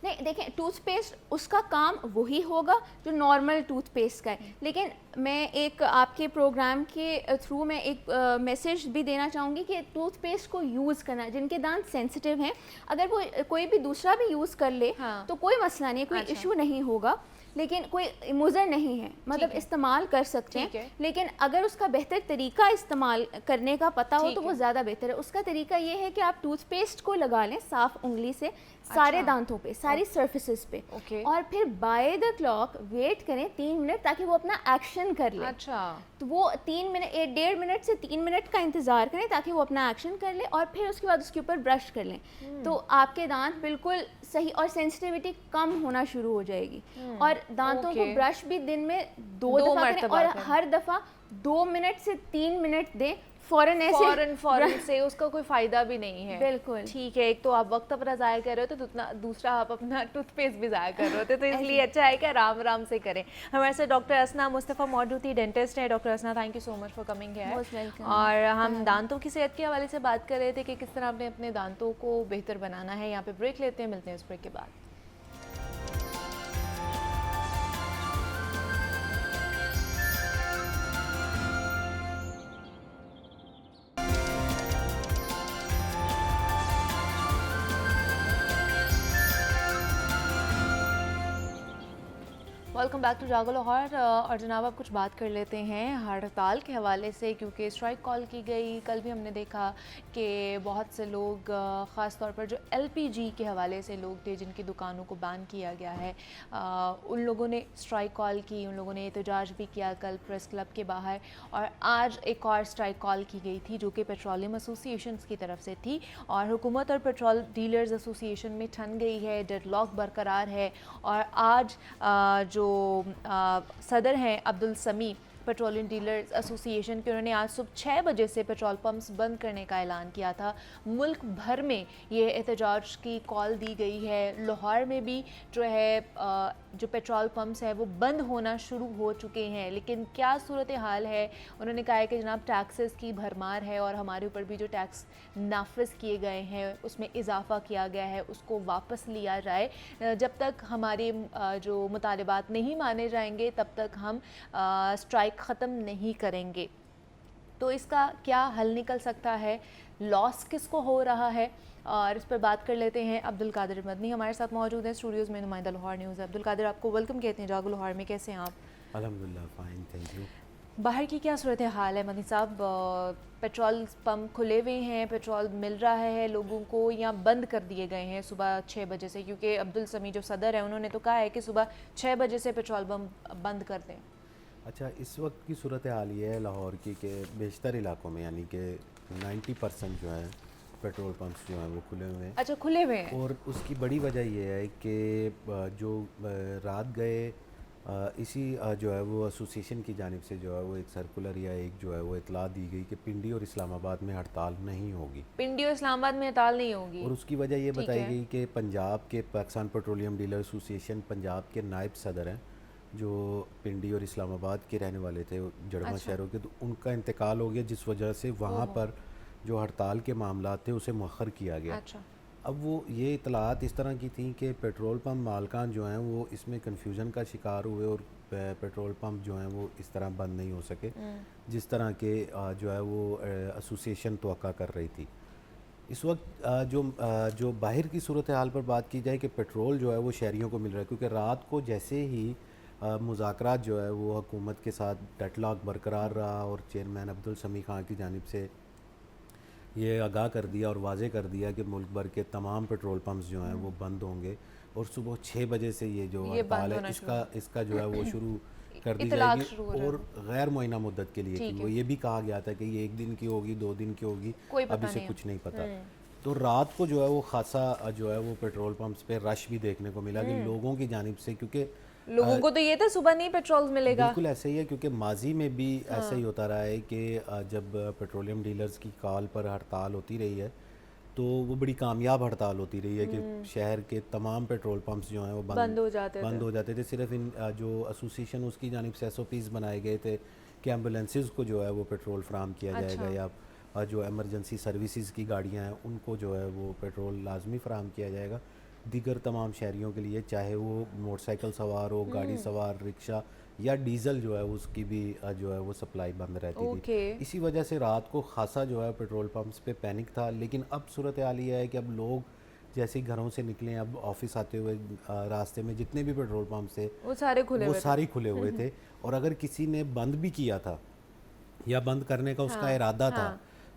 نہیں, دیکھیں ٹوتھ پیسٹ اس کا کام وہی ہوگا جو نارمل ٹوتھ پیسٹ کا ہے. لیکن میں ایک آپ کے پروگرام کے تھرو میں ایک میسیج بھی دینا چاہوں گی کہ ٹوتھ پیسٹ کو یوز کرنا, جن کے دانت سینسٹیو ہیں, اگر وہ کوئی بھی دوسرا بھی یوز کر لے تو کوئی مسئلہ نہیں, کوئی ایشو نہیں ہوگا. لیکن کوئی مضر نہیں ہے, مطلب استعمال کر سکتے ہیں. لیکن اگر اس کا بہتر طریقہ استعمال کرنے کا پتہ ہو تو وہ زیادہ بہتر ہے. اس کا طریقہ یہ ہے کہ آپ ٹوتھ پیسٹ کو لگا لیں صاف انگلی سے سارے دانتوں پہ, ساری سرفیسز پہ, اور پھر بائی دا کلاک ویٹ کریں 3 منٹ تاکہ وہ اپنا ایکشن کر لیں. تو وہ 3 منٹ 1.5 منٹ سے 3 منٹ کا انتظار کریں تاکہ وہ اپنا ایکشن کر لیں, اور پھر اس کے بعد اس کے اوپر برش کر لیں. تو آپ کے دانت بالکل صحیح اور سینسٹیوٹی کم ہونا شروع ہو جائے گی. اور دانتوں کو برش بھی دن میں 2 دفعہ کریں, اور ہر دفعہ 2 منٹ سے 3 منٹ دیں. فوراً سے اس کا کوئی فائدہ بھی نہیں ہے. بالکل ٹھیک ہے. ایک تو آپ وقت اپنا ضائع کر رہے ہوتے تو دوسرا آپ اپنا ٹوتھ پیسٹ بھی ضائع کر رہے ہوتے, تو اس لیے اچھا ہے کہ آرام سے کریں. ہمارے ساتھ ڈاکٹر اسنا مصطفیٰ موجود تھی, ڈینٹسٹ ہے. ڈاکٹر اسنا, thank you so much for coming hair. اور ہم دانتوں کی صحت کے حوالے سے بات کر رہے تھے کہ کس طرح آپ نے اپنے دانتوں کو بہتر بنانا ہے. یہاں پہ بریک لیتے ہیں, ملتے ہیں اس بریک کے بعد. Welcome back to Jaago Lahore. اور جناب آپ کچھ بات کر لیتے ہیں ہڑتال کے حوالے سے, کیونکہ اسٹرائک کال کی گئی. کل بھی ہم نے دیکھا کہ بہت سے لوگ, خاص طور پر جو LPG کے حوالے سے لوگ تھے جن کی دکانوں کو بین کیا گیا ہے, ان لوگوں نے اسٹرائک کال کی, ان لوگوں نے احتجاج بھی کیا کل پریس کلب کے باہر. اور آج ایک اور اسٹرائک کال کی گئی تھی جو کہ پیٹرولیم ایسوسی ایشنز کی طرف سے تھی, اور حکومت اور پیٹرول ڈیلرز ایسوسی ایشن میں ٹھن گئی ہے, ڈیڈ لاک برقرار ہے. اور آج جو صدر ہیں عبدالسمی پیٹرولیم ڈیلرز ایسوسی ایشن کے, انہوں نے آج صبح 6 بجے سے پیٹرول پمپس بند کرنے کا اعلان کیا تھا. ملک بھر میں یہ احتجاج کی کال دی گئی ہے. لاہور میں بھی جو ہے جو پیٹرول پمپس ہیں وہ بند ہونا شروع ہو چکے ہیں. لیکن کیا صورتحال ہے, انہوں نے کہا ہے کہ جناب ٹیکسز کی بھرمار ہے اور ہمارے اوپر بھی جو ٹیکس نافذ کیے گئے ہیں اس میں اضافہ کیا گیا ہے اس کو واپس لیا جائے. جب تک ہمارے جو مطالبات نہیں مانے جائیں گے تب تک ہم اسٹرائک ختم نہیں کریں گے. تو اس کا کیا حل نکل سکتا ہے, لاس کس کو ہو رہا ہے, اور اس پر بات کر لیتے ہیں. عبدالقادر مدنی ہمارے ساتھ موجود ہیں اسٹوڈیوز میں, نمائندہ لاہور نیوز. عبدالقادر, آپ کو ویلکم کہتے ہیں جاگو لاہور میں. کیسے ہیں آپ؟ الحمدللہ فائن, تھینک یو. باہر کی کیا صورتحال ہے مدنی صاحب؟ پیٹرول پمپ کھلے ہوئے ہیں, پیٹرول مل رہا ہے لوگوں کو, یا بند کر دیے گئے ہیں صبح 6 بجے سے؟ کیونکہ عبدالسمی جو صدر ہیں انہوں نے تو کہا ہے کہ صبح 6 بجے سے پیٹرول پمپ بند کر دیں. اچھا, اس وقت کی صورتحال یہ ہے لاہور کی کہ بیشتر علاقوں میں یعنی کہ 90% جو ہے پیٹرول پمپس جو ہیں وہ کھلے ہوئے ہیں. اچھا, کھلے ہوئے ہیں. اور اس کی بڑی وجہ یہ ہے کہ جو رات گئے اسی جو ہے وہ ایسوسیشن کی جانب سے جو ہے وہ ایک سرکولر یا ایک جو ہے وہ اطلاع دی گئی کہ پنڈی اور اسلام آباد میں ہڑتال نہیں ہوگی. پنڈی اور اسلام آباد میں ہڑتال نہیں ہوگی. اور اس کی وجہ یہ بتائی گئی کہ پنجاب کے پاکستان پیٹرولیم ڈیلر ایسوسی ایشن پنجاب کے نائب صدر ہیں جو پنڈی اور اسلام آباد کے رہنے والے تھے, جڑواں شہروں کے, تو ان کا انتقال ہو گیا جس وجہ سے وہاں پر جو ہڑتال کے معاملات تھے اسے مؤخر کیا گیا. اب وہ یہ اطلاعات اس طرح کی تھیں کہ پیٹرول پمپ مالکان جو ہیں وہ اس میں کنفیوژن کا شکار ہوئے اور پیٹرول پمپ جو ہیں وہ اس طرح بند نہیں ہو سکے جس طرح کے جو ہے وہ ایسوسیشن توقع کر رہی تھی. اس وقت جو باہر کی صورتحال پر بات کی جائے کہ پیٹرول جو ہے وہ شہریوں کو مل رہا ہے، کیونکہ رات کو جیسے ہی مذاکرات جو ہے وہ حکومت کے ساتھ ڈیڈ لاک برقرار رہا اور چیئرمین عبدالسمیع خان کی جانب سے یہ آگاہ کر دیا اور واضح کر دیا کہ ملک بھر کے تمام پیٹرول پمپس جو ہیں وہ بند ہوں گے اور صبح 6 بجے سے یہ جو ہڑتال ہے اس کا جو ہے وہ شروع کر دی جائے گی اور غیر معینہ مدت کے لیے. وہ یہ بھی کہا گیا تھا کہ یہ 1 دن کی ہوگی، 2 دن کی ہوگی، اب اسے کچھ نہیں پتہ. تو رات کو جو ہے وہ خاصا جو ہے وہ پیٹرول پمپس پہ رش بھی دیکھنے کو ملا کہ لوگوں کی جانب سے، کیونکہ لوگوں کو تو یہ تھا صبح نہیں پیٹرول ملے گا. بالکل ایسا ہی ہے، کیونکہ ماضی میں بھی ایسا ہی ہوتا رہا ہے کہ جب پیٹرولیم ڈیلرز کی کال پر ہڑتال ہوتی رہی ہے تو وہ بڑی کامیاب ہڑتال ہوتی رہی ہے کہ شہر کے تمام پیٹرول پمپس جو ہیں وہ بند ہو جاتے تھے. صرف ان جو ایسوسیشن اس کی جانب سے SOPs بنائے گئے تھے کہ ایمبولینسز کو جو ہے وہ پیٹرول فراہم کیا جائے گا یا جو ایمرجنسی سروسز کی گاڑیاں ہیں ان کو جو ہے وہ پیٹرول لازمی فراہم کیا جائے گا. دیگر تمام شہریوں کے لیے، چاہے وہ موٹر سائیکل سوار ہو، گاڑی سوار، رکشہ یا ڈیزل جو ہے اس کی بھی جو ہے وہ سپلائی بند رہتی تھی. اسی وجہ سے رات کو خاصا جو ہے پیٹرول پمپس پہ پینک تھا. لیکن اب صورتحال یہ ہے کہ اب لوگ جیسے گھروں سے نکلیں، اب آفس آتے ہوئے راستے میں جتنے بھی پیٹرول پمپس تھے وہ سارے کھلے ہوئے تھے. اور اگر کسی نے بند بھی کیا تھا یا بند کرنے کا اس کا ارادہ تھا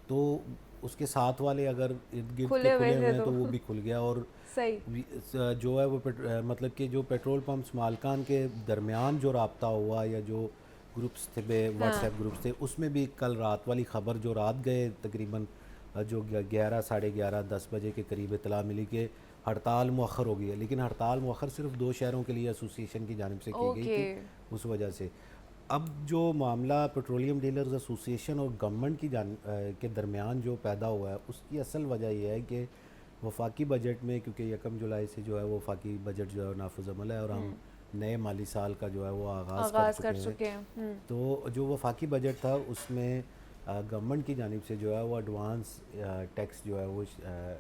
تو اس کے ساتھ والے اگر ارد گرد کھلے ہوئے ہیں تو وہ بھی کھل گیا. اور جو ہے وہ مطلب کہ جو پیٹرول پمپس مالکان کے درمیان جو رابطہ ہوا یا جو گروپس تھے، واٹس ایپ گروپس تھے، اس میں بھی کل رات والی خبر جو رات گئے تقریباً جو 11 ساڑھے 11 10 بجے کے قریب اطلاع ملی کہ ہڑتال مؤخر ہو گئی ہے. لیکن ہڑتال مؤخر صرف 2 شہروں کے لیے ایسوسیشن کی جانب سے کی گئی تھی. اس وجہ سے اب جو معاملہ پیٹرولیم ڈیلرز ایسوسیشن اور گورنمنٹ کی کے درمیان جو پیدا ہوا ہے اس کی اصل وجہ یہ ہے کہ وفاقی بجٹ میں، کیونکہ 1 جولائی سے جو ہے وہ وفاقی بجٹ جو ہے نافذ عمل ہے اور ہم نئے مالی سال کا جو ہے وہ آغاز کر چکے ہیں. تو جو وفاقی بجٹ تھا اس میں گورنمنٹ کی جانب سے جو ہے وہ ایڈوانس ٹیکس جو ہے وہ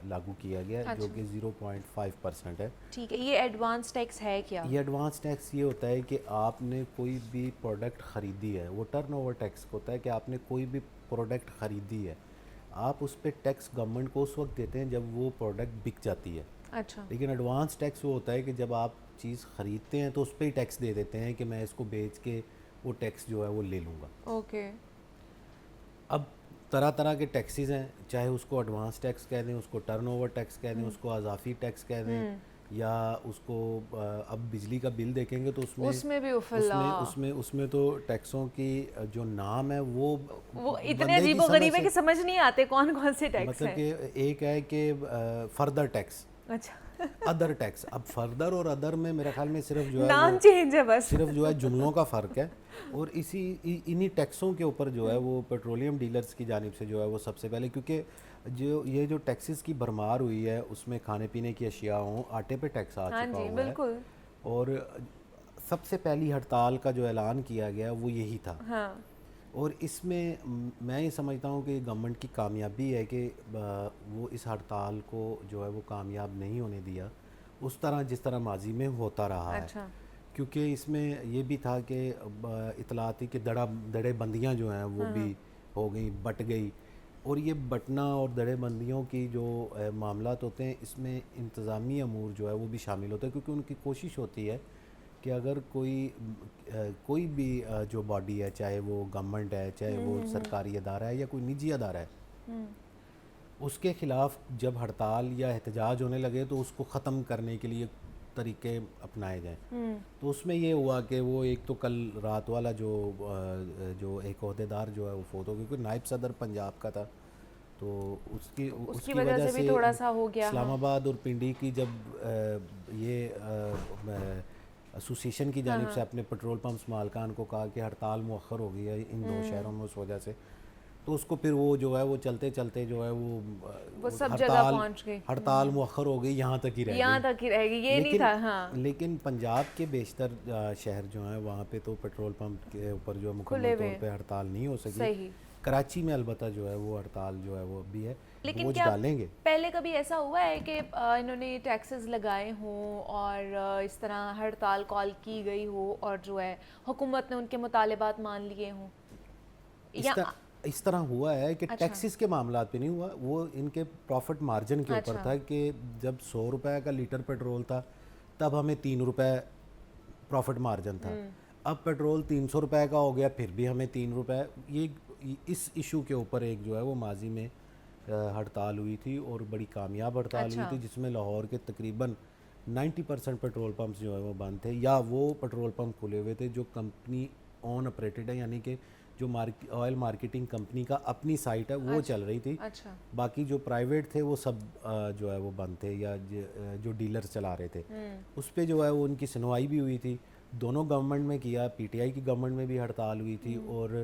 لاگو کیا گیا جو کہ 0.5% ہے. ٹھیک ہے، یہ ایڈوانس ٹیکس ہے کیا؟ یہ ایڈوانس ٹیکس یہ ہوتا ہے کہ آپ نے کوئی بھی پروڈکٹ خریدی ہے، وہ ٹرن اوور ٹیکس ہوتا ہے کہ آپ نے کوئی بھی پروڈکٹ خریدی ہے، آپ اس پہ ٹیکس گورنمنٹ کو اس وقت دیتے ہیں جب وہ پروڈکٹ بک جاتی ہے. اچھا. لیکن ایڈوانس ٹیکس وہ ہوتا ہے کہ جب آپ چیز خریدتے ہیں تو اس پہ ہی ٹیکس دے دیتے ہیں کہ میں اس کو بیچ کے وہ ٹیکس جو ہے وہ لے لوں گا. اوکے. اب طرح طرح کے ٹیکسیز ہیں، چاہے اس کو ایڈوانس ٹیکس کہہ دیں، اس کو ٹرن اوور ٹیکس کہہ دیں، اس کو اضافی ٹیکس کہہ دیں، یا اس کو اب بجلی کا بل دیکھیں گے تو اس میں تو ٹیکسوں کی جو نام ہے وہ اتنے عجیب و غریب ہے کہ سمجھ نہیں آتے کون کون سے ٹیکس ہیں. مطلب کہ ایک ہے کہ فردر ٹیکس، اچھا، ادر ٹیکس. اب فردر اور ادر میں میرے خیال میں صرف جو ہے نام چینج ہے، بس صرف جو ہے جملوں کا فرق ہے. اور انہی ٹیکسوں کے اوپر جو ہے وہ پیٹرولیم ڈیلرز کی جانب سے جو ہے وہ سب سے پہلے، کیونکہ یہ جو ٹیکسز کی بھرمار ہوئی ہے اس میں کھانے پینے کی اشیاء ہوں، آٹے پہ ٹیکس آ چکا ہوا ہے. اور سب سے پہلی ہڑتال کا جو اعلان کیا گیا وہ یہی تھا. اور اس میں میں یہ سمجھتا ہوں کہ گورنمنٹ کی کامیابی ہے کہ وہ اس ہڑتال کو جو ہے وہ کامیاب نہیں ہونے دیا اس طرح جس طرح ماضی میں ہوتا رہا ہے. کیونکہ اس میں یہ بھی تھا کہ اطلاعاتی کہ دڑے بندیاں جو ہیں وہ بھی ہو گئیں، بٹ گئی. اور یہ بٹنا اور دڑے بندیوں کی جو معاملات ہوتے ہیں اس میں انتظامی امور جو ہے وہ بھی شامل ہوتا ہے، کیونکہ ان کی کوشش ہوتی ہے کہ اگر کوئی بھی جو باڈی ہے، چاہے وہ گورنمنٹ ہے، چاہے وہ سرکاری ادارہ ہے یا کوئی نجی ادارہ ہے، اس کے خلاف جب ہڑتال یا احتجاج ہونے لگے تو اس کو ختم کرنے کے لیے طریقے اپنائے جائیں. تو اس میں یہ ہوا کہ وہ ایک تو کل رات والا جو ایک عہدیدار جو ہے وہ فوت ہو گیا، کیونکہ نائب صدر پنجاب کا تھا، تو اس کی وجہ سے تھوڑا سا ہو گیا. اسلام آباد اور پنڈی کی جب یہ ایسوسیشن کی جانب سے اپنے پیٹرول پمپس مالکان کو کہا کہ ہڑتال مؤخر ہو گئی ہے ان 2 شہروں میں اس وجہ سے، تو اس کو پھر وہ جو ہے وہ چلتے چلتے جو ہے وہ سب جگہ پہنچ گئی، ہڑتال مؤخر ہو گئی، یہاں تک ہی رہ گئی. یہ نہیں تھا. لیکن پنجاب کے بیشتر شہر جو ہیں وہاں پہ تو پیٹرول پمپ کے اوپر جو ہے مکمل طور پہ ہڑتال نہیں ہو سکی. کراچی میں البتہ جو ہے وہ ہڑتال جو ہے وہ بھی ہے. لیکن بوجھ کیا ڈالیں گے. پہلے کبھی ایسا ہوا ہے کہ انہوں نے ٹیکسز لگائے ہوں اور اس طرح ہڑتال کال کی گئی ہو اور جو ہے حکومت نے ان کے مطالبات مان لیے ہوں؟ اس طرح ہوا ہے کہ ٹیکسز کے معاملات پہ نہیں ہوا, وہ ان کے پروفٹ مارجن کے اوپر تھا کہ جب 100 روپے کا لیٹر پیٹرول تھا تب ہمیں 3 روپے پروفٹ مارجن تھا, اب پیٹرول 300 روپے کا ہو گیا پھر بھی ہمیں 3 روپے. یہ اس ایشو کے اوپر ایک جو ہے وہ ماضی میں ہڑتال ہوئی تھی اور بڑی کامیاب ہڑتال ہوئی تھی, جس میں لاہور کے تقریباً 90% پیٹرول پمپس جو ہے وہ بند تھے, یا وہ پیٹرول پمپ کھلے ہوئے تھے جو کمپنی اون آپریٹڈ ہے, یعنی کہ جو آئل مارکیٹنگ کمپنی کا اپنی سائٹ ہے وہ چل رہی تھی. باقی جو پرائیویٹ تھے وہ سب جو ہے وہ بند تھے, یا جو ڈیلرز چلا رہے تھے. اس پہ جو ہے وہ ان کی سنوائی بھی ہوئی تھی, دونوں گورنمنٹ میں کیا, پی ٹی آئی کی گورنمنٹ میں بھی ہڑتال ہوئی تھی, اور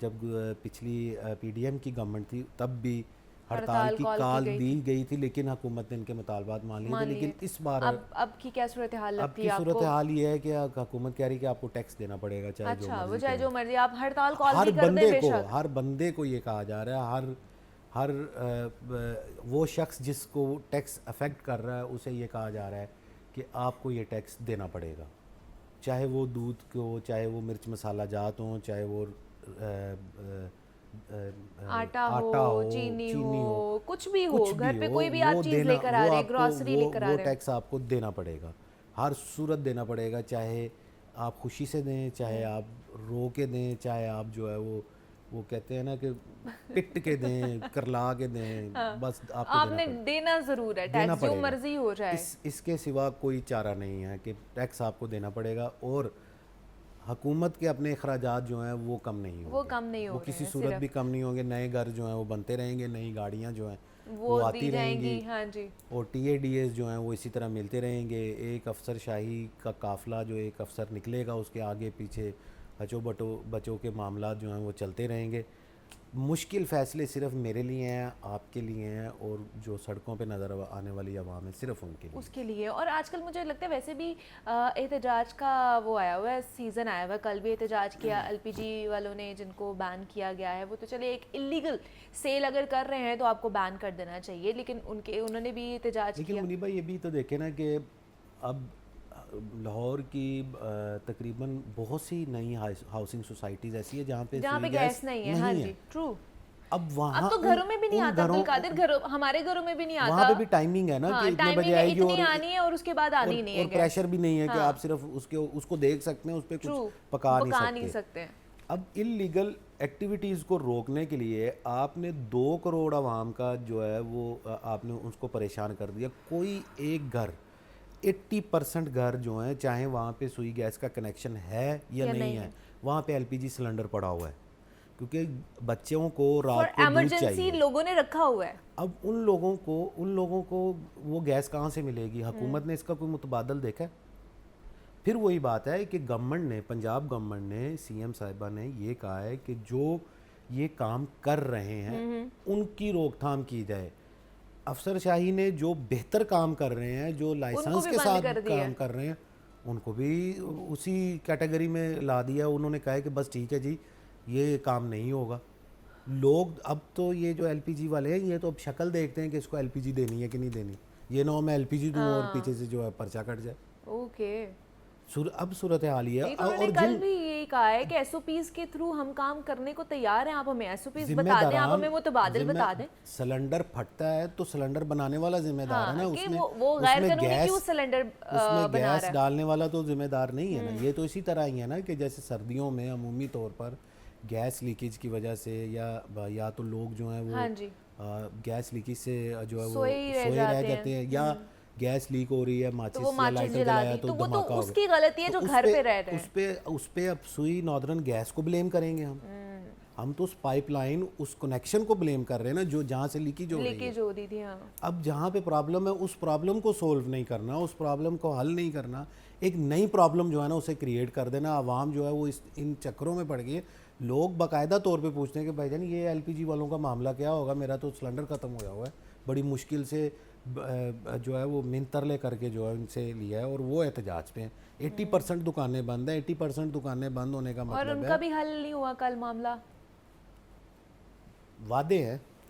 جب پچھلی پی ڈی ایم کی گورنمنٹ تھی تب بھی ہڑتال کی کال دی گئی تھی, لیکن حکومت نے ان کے مطالبات مان لیے تھے. لیکن اس بار اب کی کیا صورتحال لگتی ہے آپ کو؟ اب کی صورتحال یہ ہے کہ حکومت کہہ رہی ہے کہ آپ کو ٹیکس دینا پڑے گا, چاہے جو مرضی آپ ہڑتال کال بھی کر دیں. بے شک ہر بندے کو یہ کہا جا رہا ہے, ہر وہ شخص جس کو ٹیکس افیکٹ کر رہا ہے اسے یہ کہا جا رہا ہے کہ آپ کو یہ ٹیکس دینا پڑے گا, چاہے وہ دودھ کو, چاہے وہ مرچ مسالہ جات ہوں, چاہے وہ آٹا ہو, چینی ہو, کچھ بھی ہو, گھر پہ کوئی بھی آپ چیز لے کر آ رہے ہیں, گروسری لے کر آ رہے ہیں, وہ ٹیکس آپ کو دینا پڑے گا, ہر صورت دینا پڑے گا, چاہے آپ خوشی سے دیں, چاہے آپ رو کے دیں, چاہے آپ جو ہے وہ کہتے ہیں نا کہ پٹ کے دیں, کرلا کے دیں, بس آپ نے دینا ضرور ہے ٹیکس, جو مرضی ہو جائے. اس کے سوا کوئی چارہ نہیں ہے کہ ٹیکس آپ کو دینا پڑے گا, اور حکومت کے اپنے اخراجات جو ہیں وہ کم نہیں ہوں گے, وہ کسی صورت بھی کم نہیں ہوں گے. نئے گھر جو ہیں وہ بنتے رہیں گے, نئی گاڑیاں جو ہیں وہ آتی رہیں گی, اور ٹی اے ڈی ایس جو ہیں وہ اسی طرح ملتے رہیں گے. ایک افسر شاہی کا قافلہ جو ایک افسر نکلے گا اس کے آگے پیچھے بچوں کے معاملات جو ہیں وہ چلتے رہیں گے. مشکل فیصلے صرف میرے لیے ہیں, آپ کے لیے ہیں, اور جو سڑکوں پہ نظر آنے والی عوام ہے صرف ان کے لیے, اس کے لیے. اور آج کل مجھے لگتا ہے ویسے بھی احتجاج کا وہ آیا ہوا ہے, سیزن آیا ہوا ہے. کل بھی احتجاج کیا ایل پی جی والوں نے, جن کو بین کیا گیا ہے. وہ تو چلے ایک اللیگل سیل اگر کر رہے ہیں تو آپ کو بین کر دینا چاہیے, لیکن انہوں نے بھی احتجاج کیا. لیکن منیبا یہ بھی تو دیکھیں نا کہ اب لاہور کی تقریباً بہت سی نئی ہاؤسنگ سوسائٹیز ایسی ہے جہاں پہ گیس نہیں ہے. ہاں جی, ٹرو. اب وہاں تو گھروں میں بھی نہیں آتا عبدالقادر, ہمارے گھروں میں بھی نہیں آتا. وہاں پہ بھی ٹائمنگ ہے نا کہ اتنے بجے آئے گی, آنی ہے اور اس کے بعد آنی نہیں ہے, اور پریشر بھی نہیں ہے کہ آپ صرف اس کو دیکھ سکتے ہیں, اس پہ کچھ پکا نہیں سکتے. اب اللیگل ایکٹیویٹیز کو روکنے کے لیے آپ نے 2 کروڑ عوام کا جو ہے وہ آپ نے اس کو پریشان کر دیا. کوئی ایک گھر 80% گھر جو ہیں, چاہے وہاں پہ سوئی گیس کا کنیکشن ہے یا نہیں ہے, وہاں پہ LPG سلنڈر پڑا ہوا ہے, کیونکہ بچوں کو رات کو دودھ چاہیے, لوگوں نے رکھا ہوا ہے. اب ان لوگوں کو وہ گیس کہاں سے ملے گی؟ حکومت نے اس کا کوئی متبادل دیکھا ہے؟ پھر وہی بات ہے کہ گورنمنٹ نے, پنجاب گورنمنٹ نے, سی ایم صاحبہ نے یہ کہا ہے کہ جو یہ کام کر رہے ہیں ان کی روک تھام کی جائے. افسر شاہی نے جو بہتر کام کر رہے ہیں, جو لائسنس کے ساتھ کام کر رہے ہیں, ان کو بھی اسی کیٹیگری میں لا دیا. انہوں نے کہا ہے کہ بس ٹھیک ہے جی, یہ کام نہیں ہوگا. لوگ اب تو یہ جو LPG والے ہیں یہ تو اب شکل دیکھتے ہیں کہ اس کو LPG دینی ہے کہ نہیں دینی, یہ نہ ہو میں LPG دوں اور پیچھے سے جو ہے پرچہ کٹ جائے. اوکے, اب صورت حال یہ ہے. اور کل بھی یہی کہا ہے کہ SOPs کے تھرو ہم کام کرنے کو تیار ہیں, آپ ہمیں SOPs بتا دیں, آپ ہمیں متبادل بتا دیں. سلنڈر پھٹتا ہے تو سلنڈر بنانے والا ذمہ دار ہے نا, وہ غیر قانونی کیوں سلنڈر اس میں گیس ڈالنے والا تو ذمہ دار نہیں ہے نا. یہ تو اسی طرح ہی ہے نا کہ جیسے سردیوں میں عمومی طور پر گیس لیکیج کی وجہ سے یا تو لوگ جو ہیں وہ گیس لیکیج سے جو ہے وہ سوئے رہ جاتے ہیں, یا گیس لیک ہو رہی ہے, ماچس یا لائٹر جلایا تو دھماکہ ہو گیا, اس کی غلطی ہے جو گھر پہ رہ رہے ہیں. اس پہ اب سوئی ناردرن گیس کو بلیم کریں گے ہم تو اس پائپ لائن, اس کنیکشن کو بلیم کر رہے ہیں نا جو جہاں سے لیکیج ہو رہی ہے. اب جہاں پہ پرابلم ہے اس پرابلم کو سولو نہیں کرنا, اس پرابلم کو حل نہیں کرنا, ایک نئی پرابلم جو ہے نا اسے کریٹ کر دینا. عوام جو ہے وہ ان چکروں میں پڑ گئی ہے. لوگ باقاعدہ طور پہ پوچھتے ہیں کہ بھائی جان یہ LPG والوں کا معاملہ کیا ہوگا, میرا تو سلنڈر ختم ہوا ہوا ہے, بڑی مشکل سے جو ہے وہ منتر لے کر کے جو ہے ان سے لیا ہے, اور وہ احتجاج پہ ہیں. 80% دکانیں بند ہیں. 80% دکانیں بند ہونے کا مطلب ہے, اور ان کا بھی حل نہیں ہوا کل معاملہ, وعدے ہیں.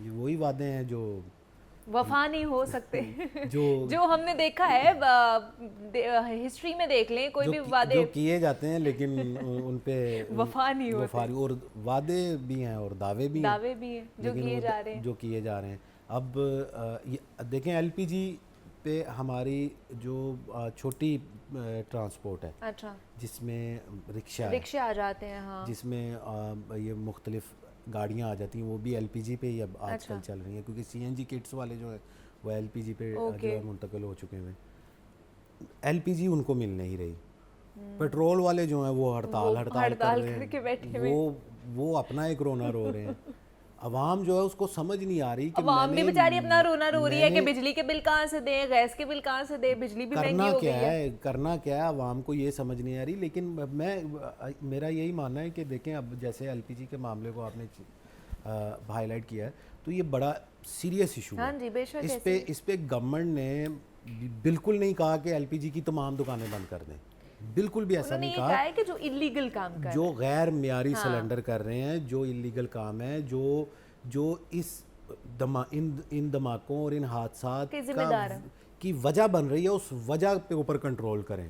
یہ وہی وعدے ہیں جو وفا نہیں ہو سکتے جو جو ہم نے دیکھا ہے ہسٹری میں دیکھ لیں کوئی بھی وعدے جو کیے جاتے ہیں لیکن ان پہ وفا نہیں ہوتے، اور وعدے بھی ہیں اور دعوے بھی ہیں جو کیے جا رہے ہیں. جو کیے جا رہے ہیں. اب دیکھیں ایل پی جی پہ ہماری جو چھوٹی ٹرانسپورٹ ہے اچھا جس میں رکشے آ جاتے ہیں، ہاں جس میں یہ مختلف گاڑیاں آ جاتی ہیں وہ بھی ایل پی جی پہ ہی اب آج کل چل رہی ہیں کیونکہ سی این جی کٹس والے جو ہے وہ ایل پی جی پہ جو ہے منتقل ہو چکے ہیں. ایل پی جی ان کو مل نہیں رہی. پیٹرول والے جو ہیں وہ ہڑتال کر رہے ہیں، وہ اپنا ایک رونا رو رہے ہیں. عوام جو ہے اس کو سمجھ نہیں آ رہی کہ عوام بھی بیچاری اپنا رونا رو رہی ہے کہ بجلی کے بل کہاں سے دیں، گیس کے بل کہاں سے دیں، بجلی بھی مہنگی ہو گئی ہے. کرنا کیا ہے عوام کو یہ سمجھ نہیں آ رہی. لیکن میرا یہی ماننا ہے کہ دیکھیں اب جیسے ایل پی جی کے معاملے کو آپ نے ہائی لائٹ کیا ہے تو یہ بڑا سیریس ایشو ہے. ہاں جی بے شک. اس پہ گورنمنٹ نے بالکل نہیں کہا کہ ایل پی جی کی تمام دکانیں بند کر دیں، بالکل بھی ایسا نہیں کہا کہ جو اللیگل کام کر جو غیر معیاری سلنڈر کر رہے ہیں، جو اللیگل کام ہے، جو ان دھماکوں اور ان حادثات کی وجہ بن رہی ہے اس وجہ پہ اوپر کنٹرول کریں.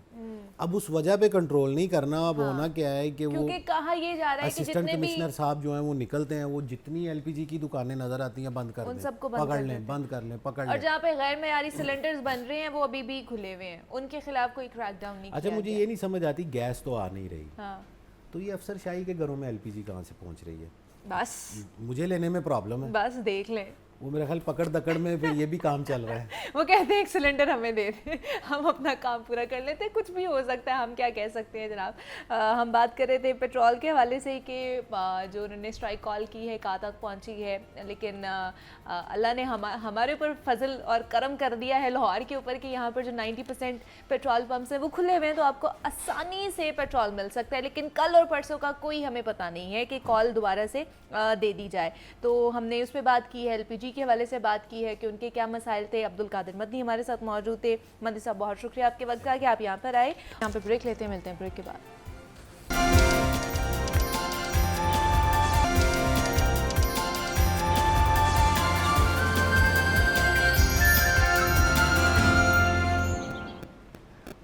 اب اس وجہ پہ کنٹرول نہیں کرنا. اب ہونا کیا ہے کہ وہ کہا یہ جا رہا ہے کہ اسسٹنٹ کمشنر صاحب جو ہیں وہ نکلتے ہیں، وہ جتنی ایل پی جی کی دکانیں نظر آتی ہیں بند کر دیں، پکڑ لیں، بند کر لیں، پکڑ لیں. اور جہاں پہ غیر معیاری سلنڈرز بن رہے ہیں وہ ابھی بھی کھلے ہوئے ہیں، ان کے خلاف کوئی کریک ڈاؤن نہیں کیا. اچھا مجھے یہ نہیں سمجھ آتی گیس تو آ نہیں رہی تو یہ افسر شاہی کے گھروں میں ایل پی جی کہاں سے پہنچ رہی ہے؟ بس مجھے لینے میں پرابلم ہے. بس دیکھ لیں وہ میرا خیال پکڑ دکڑ میں پھر یہ بھی کام چل رہا ہے. وہ کہتے ہیں ایک سلنڈر ہمیں دے دیں، ہم اپنا کام پورا کر لیتے ہیں. کچھ بھی ہو سکتا ہے، ہم کیا کہہ سکتے ہیں جناب. ہم بات کر رہے تھے پیٹرول کے حوالے سے کہ جو انہوں نے اسٹرائک کال کی ہے کہاں تک پہنچی ہے، لیکن اللہ نے ہمارے اوپر فضل اور کرم کر دیا ہے لاہور کے اوپر کہ یہاں پر جو 90% پیٹرول پمپس ہیں وہ کھلے ہوئے ہیں تو آپ کو آسانی سے پیٹرول مل سکتا ہے. لیکن کل اور پرسوں کا کوئی ہمیں پتہ نہیں ہے کہ کال دوبارہ سے دے دی جائے. تو ہم نے اس پہ بات کی ہے، ایل پی جی کے حوالے سے بات کی ہے کہ ان کے کیا مسائل تھے. عبد القادر مدنی ہمارے ساتھ موجود تھے. مدنی صاحب بہت شکریہ آپ کے وقت کا کہ آپ یہاں پر آئے. یہاں پہ بریک لیتے ہیں، ملتے ہیں بریک کے بعد.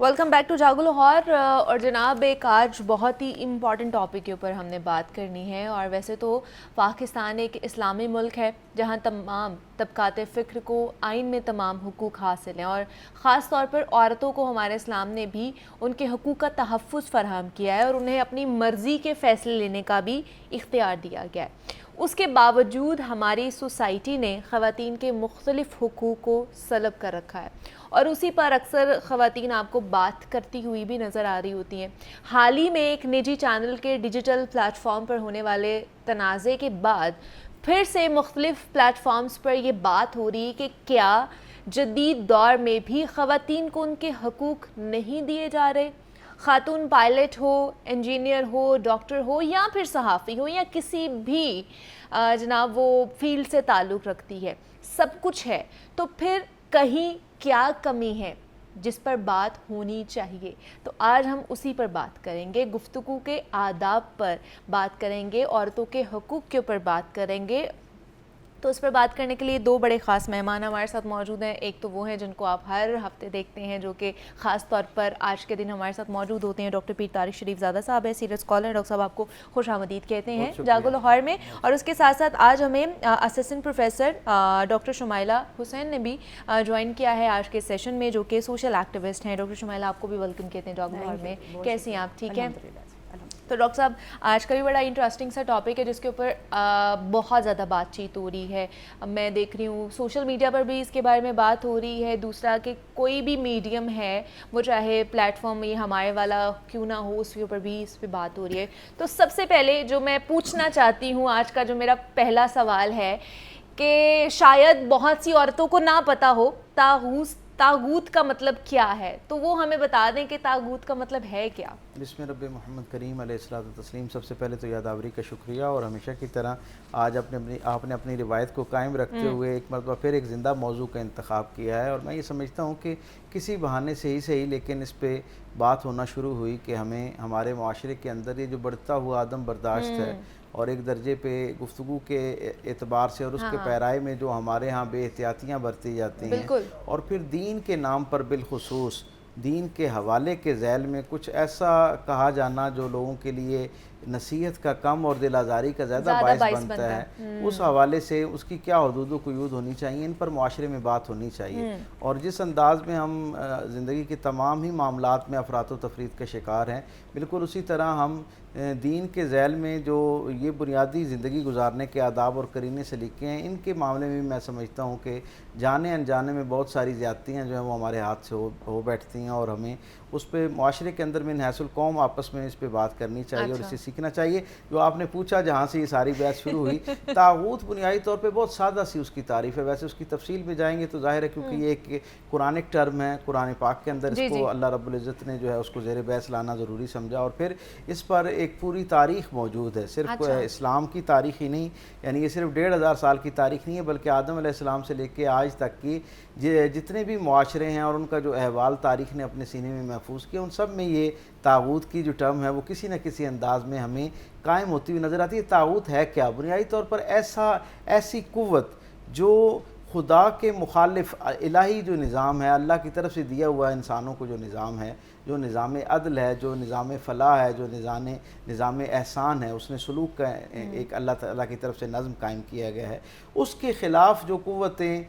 Welcome back to Jaago Lahore. اور جناب ایک آج بہت ہی امپورٹنٹ ٹاپک کے اوپر ہم نے بات کرنی ہے. اور ویسے تو پاکستان ایک اسلامی ملک ہے جہاں تمام طبقات فکر کو آئین میں تمام حقوق حاصل ہیں، اور خاص طور پر عورتوں کو ہمارے اسلام نے بھی ان کے حقوق کا تحفظ فراہم کیا ہے اور انہیں اپنی مرضی کے فیصلے لینے کا بھی اختیار دیا گیا ہے. اس کے باوجود ہماری سوسائٹی نے خواتین کے مختلف حقوق کو سلب کر رکھا ہے اور اسی پر اکثر خواتین آپ کو بات کرتی ہوئی بھی نظر آ رہی ہوتی ہیں. حال ہی میں ایک نجی چینل کے ڈیجیٹل پلیٹ فارم پر ہونے والے تنازع کے بعد پھر سے مختلف پلیٹ فارمز پر یہ بات ہو رہی ہے کہ کیا جدید دور میں بھی خواتین کو ان کے حقوق نہیں دیے جا رہے. خاتون پائلٹ ہو، انجینئر ہو، ڈاکٹر ہو یا پھر صحافی ہو یا کسی بھی جناب وہ فیلڈ سے تعلق رکھتی ہے، سب کچھ ہے. تو پھر کہیں کیا کمی ہے جس پر بات ہونی چاہیے؟ تو آج ہم اسی پر بات کریں گے. گفتگو کے آداب پر بات کریں گے، عورتوں کے حقوق کے اوپر بات کریں گے. تو اس پر بات کرنے کے لیے دو بڑے خاص مہمان ہمارے ساتھ موجود ہیں. ایک تو وہ ہیں جن کو آپ ہر ہفتے دیکھتے ہیں، جو کہ خاص طور پر آج کے دن ہمارے ساتھ موجود ہوتے ہیں. ڈاکٹر پیر طارق شریف زادہ صاحب ہیں، سینئر اسکالر. ڈاکٹر صاحب آپ کو خوش آمدید کہتے ہیں جاگو لاہور میں. اور اس کے ساتھ ساتھ آج ہمیں اسسٹنٹ پروفیسر ڈاکٹر شمائلہ حسین نے بھی جوائن کیا ہے آج کے سیشن میں، جو کہ سوشل ایکٹیوسٹ ہیں. ڈاکٹر شمائلہ آپ کو بھی ویلکم کہتے ہیں جاگو لاہور میں. کیسی ہیں آپ؟ ٹھیک ہیں. تو ڈاکٹر صاحب آج کا بھی بڑا انٹرسٹنگ سا ٹاپک ہے جس کے اوپر بہت زیادہ بات چیت ہو رہی ہے. میں دیکھ رہی ہوں سوشل میڈیا پر بھی اس کے بارے میں بات ہو رہی ہے. دوسرا کہ کوئی بھی میڈیم ہے وہ چاہے پلیٹ فارم یہ ہمارے والا کیوں نہ ہو، اس کے اوپر بھی اس پہ بات ہو رہی ہے. تو سب سے پہلے جو میں پوچھنا چاہتی ہوں، آج کا جو میرا پہلا سوال ہے کہ شاید بہت سی عورتوں کو نہ پتہ ہو طاغوت کا مطلب کیا ہے، تو وہ ہمیں بتا دیں کہ طاغوت کا مطلب ہے کیا. بسم رب محمد کریم علیہ الصلوۃ والتسلیم. سب سے پہلے تو یادآوری کا شکریہ، اور ہمیشہ کی طرح آج آپ نے اپنی روایت کو قائم رکھتے ہوئے ایک مرتبہ پھر ایک زندہ موضوع کا انتخاب کیا ہے. اور میں یہ سمجھتا ہوں کہ کسی بہانے سے ہی صحیح لیکن اس پہ بات ہونا شروع ہوئی کہ ہمیں ہمارے معاشرے کے اندر یہ جو بڑھتا ہوا عدم برداشت ہے اور ایک درجے پہ گفتگو کے اعتبار سے اور اس کے پیرائے میں جو ہمارے ہاں بے احتیاطیاں برتی جاتی ہیں، اور پھر دین کے نام پر بالخصوص دین کے حوالے کے ذیل میں کچھ ایسا کہا جانا جو لوگوں کے لیے نصیحت کا کم اور دل آزاری کا زیادہ باعث بنتا ہے، اس حوالے سے اس کی کیا حدود و قیود ہونی چاہیے، ان پر معاشرے میں بات ہونی چاہیے۔ اور جس انداز میں ہم زندگی کے تمام ہی معاملات میں افراط و تفریط کا شکار ہیں، بالکل اسی طرح ہم دین کے ذیل میں جو یہ بنیادی زندگی گزارنے کے آداب اور قرینے سلیقے ہیں، ان کے معاملے میں میں سمجھتا ہوں کہ جانے انجانے میں بہت ساری زیادتیاں جو ہیں وہ ہمارے ہاتھ سے ہو بیٹھتی ہیں، اور ہمیں اس پہ معاشرے کے اندر من حیث القوم آپس میں اس پہ بات کرنی چاہیے اور اسے سیکھنا چاہیے۔ جو آپ نے پوچھا جہاں سے یہ ساری بحث شروع ہوئی، طاغوت بنیادی طور پہ بہت سادہ سی اس کی تعریف ہے، ویسے اس کی تفصیل میں جائیں گے تو ظاہر ہے کیونکہ یہ ایک قرآنک ٹرم ہے، قرآن پاک کے اندر اس کو اللہ رب العزت نے جو ہے اس کو زیر بحث لانا ضروری سمجھا، اور پھر اس پر ایک پوری تاریخ موجود ہے، صرف اسلام کی تاریخ ہی نہیں، یعنی یہ صرف 1500 سال کی تاریخ نہیں ہے، بلکہ آدم علیہ السلام سے لے کے آج تک کی جتنے بھی معاشرے ہیں اور ان کا جو احوال تاریخ نے اپنے سینے میں محفوظ کیا، ان سب میں یہ طاغوت کی جو ٹرم ہے وہ کسی نہ کسی انداز میں ہمیں قائم ہوتی ہوئی نظر آتی ہے۔ طاغوت ہے کیا؟ بنیادی طور پر ایسی قوت جو خدا کے مخالف الہی جو نظام ہے، اللہ کی طرف سے دیا ہوا انسانوں کو جو نظام ہے، جو نظام عدل ہے، جو نظام فلاح ہے، جو نظام احسان ہے، اس نے سلوک کا ایک اللہ تعالیٰ کی طرف سے نظم قائم کیا گیا ہے، اس کے خلاف جو قوتیں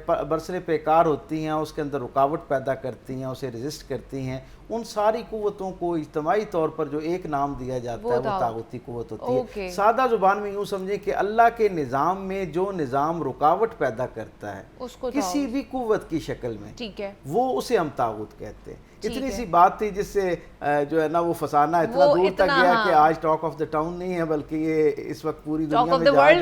برسر پیکار ہوتی ہیں، اس کے اندر رکاوٹ پیدا کرتی ہیں، اسے ریزسٹ کرتی ہیں، ان ساری قوتوں کو اجتماعی طور پر جو ایک نام دیا جاتا ہے وہ طاغوتی قوت ہوتی ہے۔ سادہ زبان میں یوں سمجھیں کہ اللہ کے نظام میں جو نظام رکاوٹ پیدا کرتا ہے کسی بھی قوت کی شکل میں، وہ اسے ہم طاغوت کہتے ہیں۔ اتنی سی بات تھی جس سے جو ہے نا وہ فسانہ اتنا دور تک گیا کہ آج ٹاک آف دا ٹاؤن نہیں ہے، بلکہ یہ اس وقت پوری دنیا میں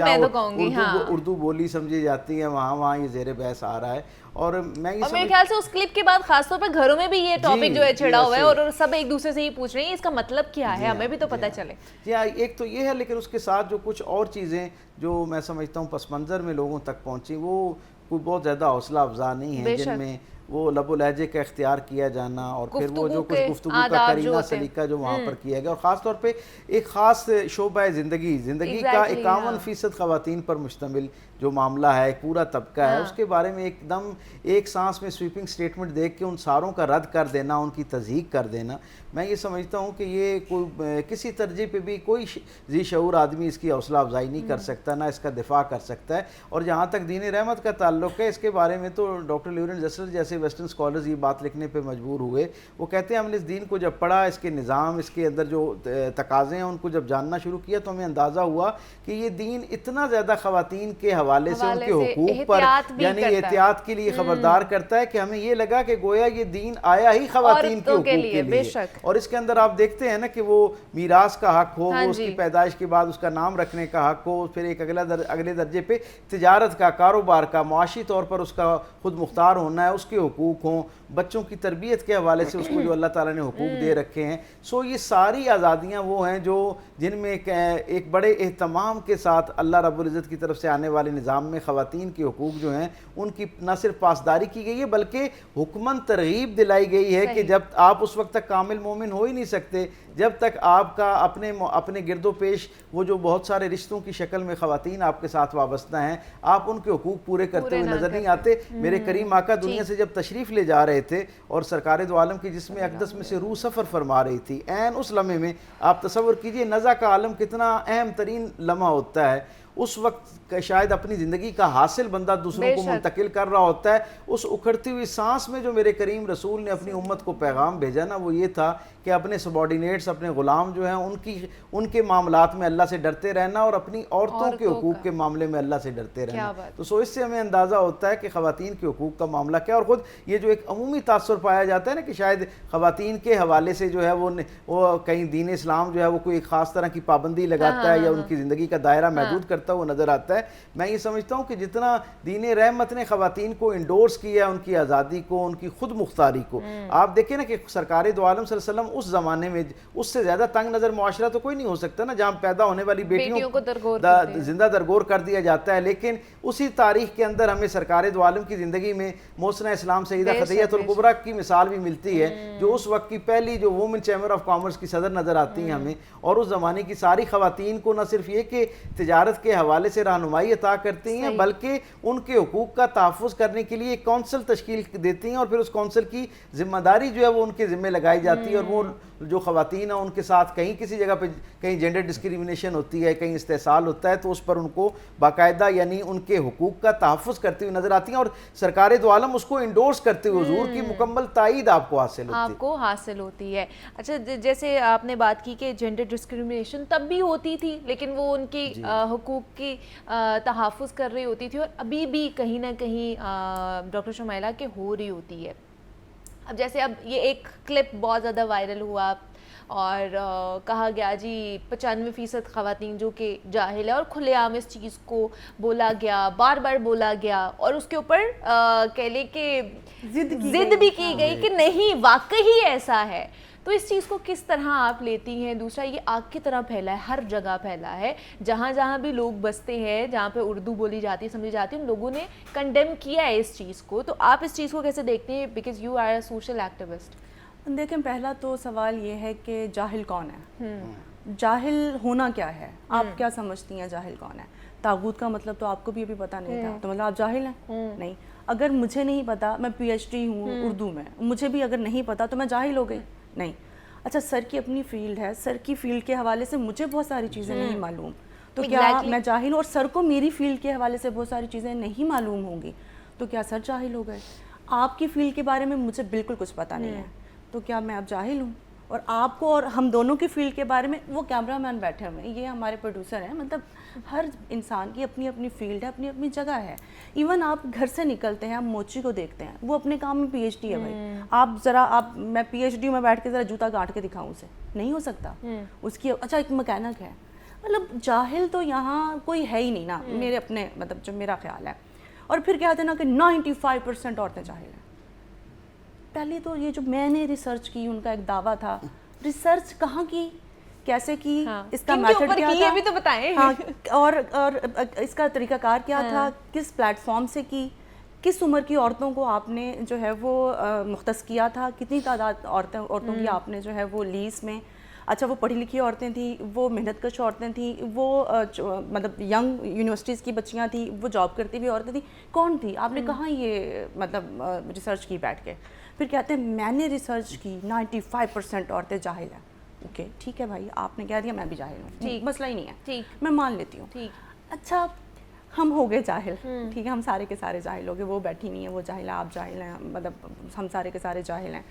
جہاں اردو بولی سمجھی جاتی ہے وہاں یہ زیر بحث آ رہا ہے۔ اور میرے خیال سے اس کلپ کے بعد خاص طور پر گھروں میں بھی یہ ٹاپک جو ہے چھڑا ہوا ہے اور سب ایک دوسرے سے یہ پوچھ رہے ہیں اس کا مطلب کیا ہے، ہمیں بھی تو پتہ چلے۔ جی ہاں، ایک تو یہ ہے، لیکن اس کے ساتھ جو کچھ اور چیزیں جو میں سمجھتا ہوں پس منظر میں لوگوں تک پہنچی، وہ کوئی بہت زیادہ حوصلہ افزا نہیں ہے، جن میں وہ لب و لہجے کا اختیار کیا جانا اور پھر وہ جو کچھ گفتگو کا قرینہ سلیقہ جو وہاں پر کیا گیا، اور خاص طور پہ ایک خاص شعبہ زندگی کا 51% خواتین پر مشتمل جو معاملہ ہے، ایک پورا طبقہ ہے، اس کے بارے میں ایک دم ایک سانس میں سویپنگ سٹیٹمنٹ دیکھ کے ان ساروں کا رد کر دینا، ان کی تصدیق کر دینا، میں یہ سمجھتا ہوں کہ یہ کوئی کسی درجے پہ بھی کوئی ذی شعور آدمی اس کی حوصلہ افزائی نہیں کر سکتا، نہ اس کا دفاع کر سکتا ہے۔ اور جہاں تک دین رحمت کا تعلق ہے، اس کے بارے میں تو ڈاکٹر لیورنس رسل جیسے ویسٹرن اسکالرز یہ بات لکھنے پہ مجبور ہوئے، وہ کہتے ہیں ہم نے اس دین کو جب پڑھا، اس کے نظام، اس کے اندر جو تقاضے ہیں ان کو جب جاننا شروع کیا تو ہمیں اندازہ ہوا کہ یہ دین اتنا زیادہ خواتین کے حوالے سے ان کے حقوق پر یعنی احتیاط کے لیے خبردار کرتا ہے کہ ہمیں یہ لگا کہ گویا یہ دین آیا ہی خواتین کے حقوق کے لیے۔ اور اس کے اندر آپ دیکھتے ہیں نا کہ وہ میراث کا حق ہو، وہ اس کی پیدائش کے بعد اس کا نام رکھنے کا حق ہو، پھر ایک اگلے درجے پہ تجارت کا، کاروبار کا، معاشی طور پر اس کا خود مختار ہونا ہے، اس کے حقوق ہوں، بچوں کی تربیت کے حوالے سے اس کو جو اللہ تعالیٰ نے حقوق دے رکھے ہیں۔ سو یہ ساری آزادیاں وہ ہیں جو جن میں ایک بڑے اہتمام کے ساتھ اللہ رب العزت کی طرف سے آنے والے نظام میں خواتین کے حقوق جو ہیں ان کی نہ صرف پاسداری کی گئی ہے بلکہ حکمن ترغیب دلائی گئی ہے کہ جب آپ اس وقت تک کامل مومن ہو ہی نہیں سکتے جب تک آپ کا اپنے گرد و پیش وہ جو بہت سارے رشتوں کی شکل میں خواتین آپ کے ساتھ وابستہ ہیں، آپ ان کے حقوق پورے کرتے ہوئے نظر نہیں آتے۔ میرے کریم آقا دنیا سے جب تشریف لے جا رہے تھے اور سرکار دو عالم کی جسم اقدس میں سے روح سفر فرما رہی تھی، عین اس لمحے میں آپ تصور کیجئے نزع کا عالم کتنا اہم ترین لمحہ ہوتا ہے، اس وقت شاید اپنی زندگی کا حاصل بندہ دوسروں کو منتقل کر رہا ہوتا ہے، اس اکھڑتی ہوئی سانس میں جو میرے کریم رسول نے اپنی امت کو پیغام بھیجا نا وہ یہ تھا کہ اپنے سبارڈینیٹس، اپنے غلام جو ہیں ان کے معاملات میں اللہ سے ڈرتے رہنا اور اپنی عورتوں کے حقوق کے معاملے میں اللہ سے ڈرتے رہنا۔ تو اس سے ہمیں اندازہ ہوتا ہے کہ خواتین کے حقوق کا معاملہ کیا، اور خود یہ جو ایک عمومی تاثر پایا جاتا ہے نا کہ شاید خواتین کے حوالے سے جو ہے وہ کہیں دین اسلام جو ہے وہ کوئی خاص طرح کی پابندی لگاتا ہے یا ان کی زندگی کا دائرہ محدود کرتا ہے، کرتا ہوا نظر آتا ہے. میں یہ سمجھتا ہوں کہ جتنا دین رحمت نے خواتین کو انڈورس کیا ہے، ان کی آزادی کو، ان کی خود مختاری کو، آپ دیکھیں نا کہ سرکار دو عالم صلی اللہ علیہ وسلم اس زمانے میں اس سے زیادہ تنگ نظر معاشرہ تو کوئی نہیں ہو سکتا نا، جہاں پیدا ہونے والی بیٹیوں کو درگور زندہ درگور کر دیا جاتا ہے. لیکن اسی تاریخ کے اندر ہمیں سرکار دو عالم کی زندگی میں محسنہ اسلام سیدہ خدیجہ الکبریٰ کی مثال بھی ملتی ہے، جو اس وقت کی پہلی جو وومن چیمبر آف کامرس کی صدر نظر آتی ہیں ہمیں، اور اس زمانے کی ساری خواتین کو نہ صرف یہ کہ تجارت کے حوالے سے رہنمائی عطا کرتی ہیں، بلکہ ان کے حقوق کا تحفظ کرنے کے لیے ایک کونسل تشکیل دیتی ہیں، اور پھر اس کونسل کی ذمہ داری جو ہے وہ ان کے ذمہ لگائی جاتی ہے، اور وہ جو خواتین ہیں ان کے ساتھ کہیں کسی جگہ پہ کہیں جینڈر ڈسکریمنیشن ہوتی ہے، کہیں استحصال ہوتا ہے، تو اس پر ان کو باقاعدہ یعنی ان کے حقوق کا تحفظ کرتی ہوئی نظر آتی ہیں، اور سرکار دو عالم اس کو انڈورس کرتے ہوئے حضور کی مکمل تائید آپ کو حاصل ہوتی ہے. اچھا جیسے آپ نے بات کی کہ جینڈر ڈسکریمنیشن تب بھی ہوتی تھی، لیکن وہ ان کی حقوق کی تحفظ کر رہی ہوتی تھی، اور ابھی بھی کہیں نہ کہیں ڈاکٹر شمائلہ کے ہو رہی ہوتی ہے. اب جیسے اب یہ ایک کلپ بہت زیادہ وائرل ہوا اور کہا گیا جی 95% خواتین جو کہ جاہل ہے، اور کھلے عام اس چیز کو بولا گیا، بار بار بولا گیا، اور اس کے اوپر کہہ لیں کہ ضد بھی کی گئی کہ نہیں واقعی ایسا ہے. تو اس چیز کو کس طرح آپ لیتی ہیں؟ دوسرا یہ آگ کی طرح پھیلا ہے، ہر جگہ پھیلا ہے، جہاں جہاں بھی لوگ بستے ہیں، جہاں پہ اردو بولی جاتی ہے، سمجھی جاتی ہے، ان لوگوں نے کنڈیم کیا ہے اس چیز کو. تو آپ اس چیز کو کیسے دیکھتے ہیں؟ Because you are a social activist. دیکھیں پہلا تو سوال یہ ہے کہ جاہل کون ہے؟ جاہل ہونا کیا ہے؟ آپ کیا سمجھتی ہیں جاہل کون ہے؟ طاغوت کا مطلب تو آپ کو بھی ابھی پتہ نہیں تھا، تو مطلب آپ جاہل ہیں؟ نہیں. اگر مجھے نہیں پتا، میں پی ایچ ڈی ہوں اردو میں، مجھے بھی اگر نہیں پتا تو میں جاہل ہو گئی؟ نہیں. اچھا سر کی اپنی فیلڈ ہے، سر کی فیلڈ کے حوالے سے مجھے بہت ساری چیزیں نہیں معلوم، تو کیا میں جاہل ہوں؟ اور سر کو میری فیلڈ کے حوالے سے بہت ساری چیزیں نہیں معلوم ہوں گی، تو کیا سر جاہل ہو گئے؟ آپ کی فیلڈ کے بارے میں مجھے بالکل کچھ پتہ نہیں ہے، تو کیا میں اب جاہل ہوں؟ اور آپ کو اور ہم دونوں کی فیلڈ کے بارے میں، وہ کیمرہ مین بیٹھے ہوئے ہیں، یہ ہمارے پروڈیوسر ہیں، مطلب ہر انسان کی اپنی اپنی فیلڈ ہے، اپنی اپنی جگہ ہے. ایون آپ گھر سے نکلتے ہیں، آپ موچی کو دیکھتے ہیں، وہ اپنے کام میں پی ایچ ڈی ہے بھائی. میں پی ایچ ڈی میں بیٹھ کے ذرا جوتا گانٹ کے دکھاؤں اسے، نہیں ہو سکتا. اس کی اچھا ایک مکینک ہے. مطلب جاہل تو یہاں کوئی ہے ہی نہیں نا، میرے اپنے مطلب جو میرا خیال ہے. اور پھر کہتے ہیں نا کہ 95% عورتیں جاہل ہیں. پہلی تو یہ جو میں نے ریسرچ کی، ان کا ایک دعویٰ تھا، ریسرچ کہاں کی، کیسے کی، اس کا میتھڈ کیا تھا، بھی تو بتائیں. اور اس کا طریقہ کار کیا تھا، کس پلیٹ فارم سے کی، کس عمر کی عورتوں کو آپ نے جو ہے وہ مختص کیا تھا، کتنی تعداد عورتوں کی آپ نے جو ہے وہ لیز میں. اچھا وہ پڑھی لکھی عورتیں تھیں، وہ محنت کش عورتیں تھیں، وہ مطلب ینگ یونیورسٹیز کی بچیاں تھیں، وہ جاب کرتی ہوئی عورتیں تھیں، کون تھی؟ آپ نے کہاں یہ مطلب ریسرچ کی بیٹھ کے؟ پھر کہتے ہیں میں نے ریسرچ کی 95% عورتیں جاہل ہیں. اوکے ٹھیک ہے بھائی، آپ نے کہہ دیا میں بھی جاہل ہوں، مسئلہ ہی نہیں ہے، میں مان لیتی ہوں. اچھا ہم ہو گئے جاہل، ٹھیک ہے، ہم سارے کے سارے جاہل ہو گئے، وہ بیٹھی نہیں ہے وہ جاہل ہے، آپ جاہل ہیں، مطلب ہم سارے کے سارے جاہل ہیں.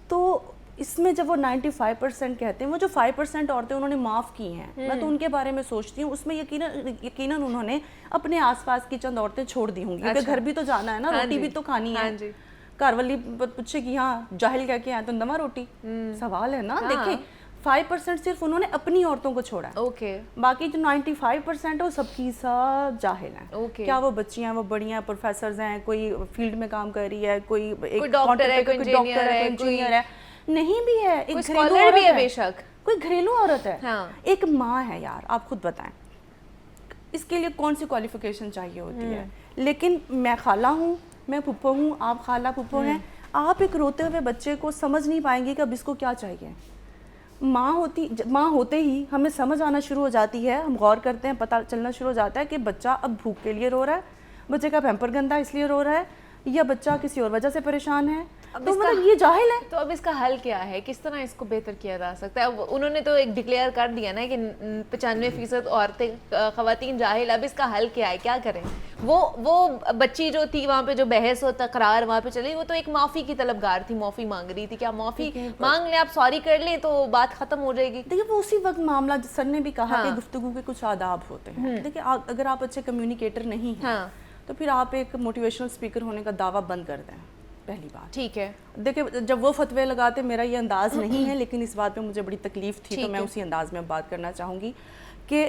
تو اس میں جب وہ 95% کہتے ہیں، وہ جو 5% عورتیں انہوں نے معاف کی ہیں، میں تو ان کے بارے میں سوچتی ہوں، اس میں یقیناً انہوں نے اپنے آس پاس کی چند عورتیں چھوڑ دی ہوں گی، کیونکہ گھر بھی تو جانا ہے نا، روٹی بھی تو کھانی ہے. گھر والی پوچھے کہ ہاں جاہل کہہ کے آئے تو دما روٹی، سوال ہے نا. دیکھیں 5% صرف انہوں نے اپنی عورتوں کو چھوڑا ہے، باقی جو 95% ہے وہ سب کی سب جاہل ہیں. کیا وہ بچیاں، وہ بڑی ہیں، پروفیسرز ہیں، کوئی فیلڈ میں کام کر رہی ہے، کوئی ڈاکٹر ہے، کوئی انجینئر ہے، نہیں بھی ہے، ایک اسکالر بھی ہے، بے شک کوئی گھریلو عورت ہے، ایک ماں ہے. یار آپ خود بتائیں اس کے لیے کون سی کوالیفیکیشن چاہیے ہوتی ہے؟ لیکن میں خالہ ہوں، میں پھپھو ہوں، آپ خالہ پھپھو ہیں، آپ ایک روتے ہوئے بچے کو سمجھ نہیں پائیں گے کہ اب اس کو کیا چاہیے. ماں ہوتے ہی ہمیں سمجھ آنا شروع ہو جاتی ہے، ہم غور کرتے ہیں، پتہ چلنا شروع ہو جاتا ہے کہ بچہ اب بھوک کے لیے رو رہا ہے، بچے کا پیمپر گندا اس لیے رو رہا ہے، یا بچہ کسی اور وجہ سے پریشان ہے، تو مطلب یہ جاہل ہے. تو اب اس کا حل کیا ہے؟ کس طرح اس کو بہتر کیا جا سکتا ہے؟ اب انہوں نے تو ایک ڈکلیئر کر دیا نا کہ 95% عورتیں خواتین جاہل. اب اس کا حل کیا ہے؟ کیا کریں؟ وہ بچی جو تھی وہاں پہ جو بحث و تکرار وہاں پہ چلی، وہ تو ایک معافی کی طلبگار تھی، معافی مانگ رہی تھی. کیا معافی مانگ لیں، آپ سوری کر لیں تو بات ختم ہو جائے گی؟ دیکھیں وہ اسی وقت معاملہ، سر نے بھی کہا کہ گفتگو کے کچھ آداب ہوتے ہیں. دیکھیں اگر آپ اچھے کمیونیکیٹر نہیں ہیں تو پھر آپ ایک موٹیویشنل اسپیکر ہونے کا دعویٰ بند کر دیں، پہلی بات. ٹھیک ہے. دیکھیں جب وہ فتوے لگاتے، میرا یہ انداز نہیں ہے، لیکن اس بات پہ مجھے بڑی تکلیف تھی تو میں اسی انداز میں بات کرنا چاہوں گی کہ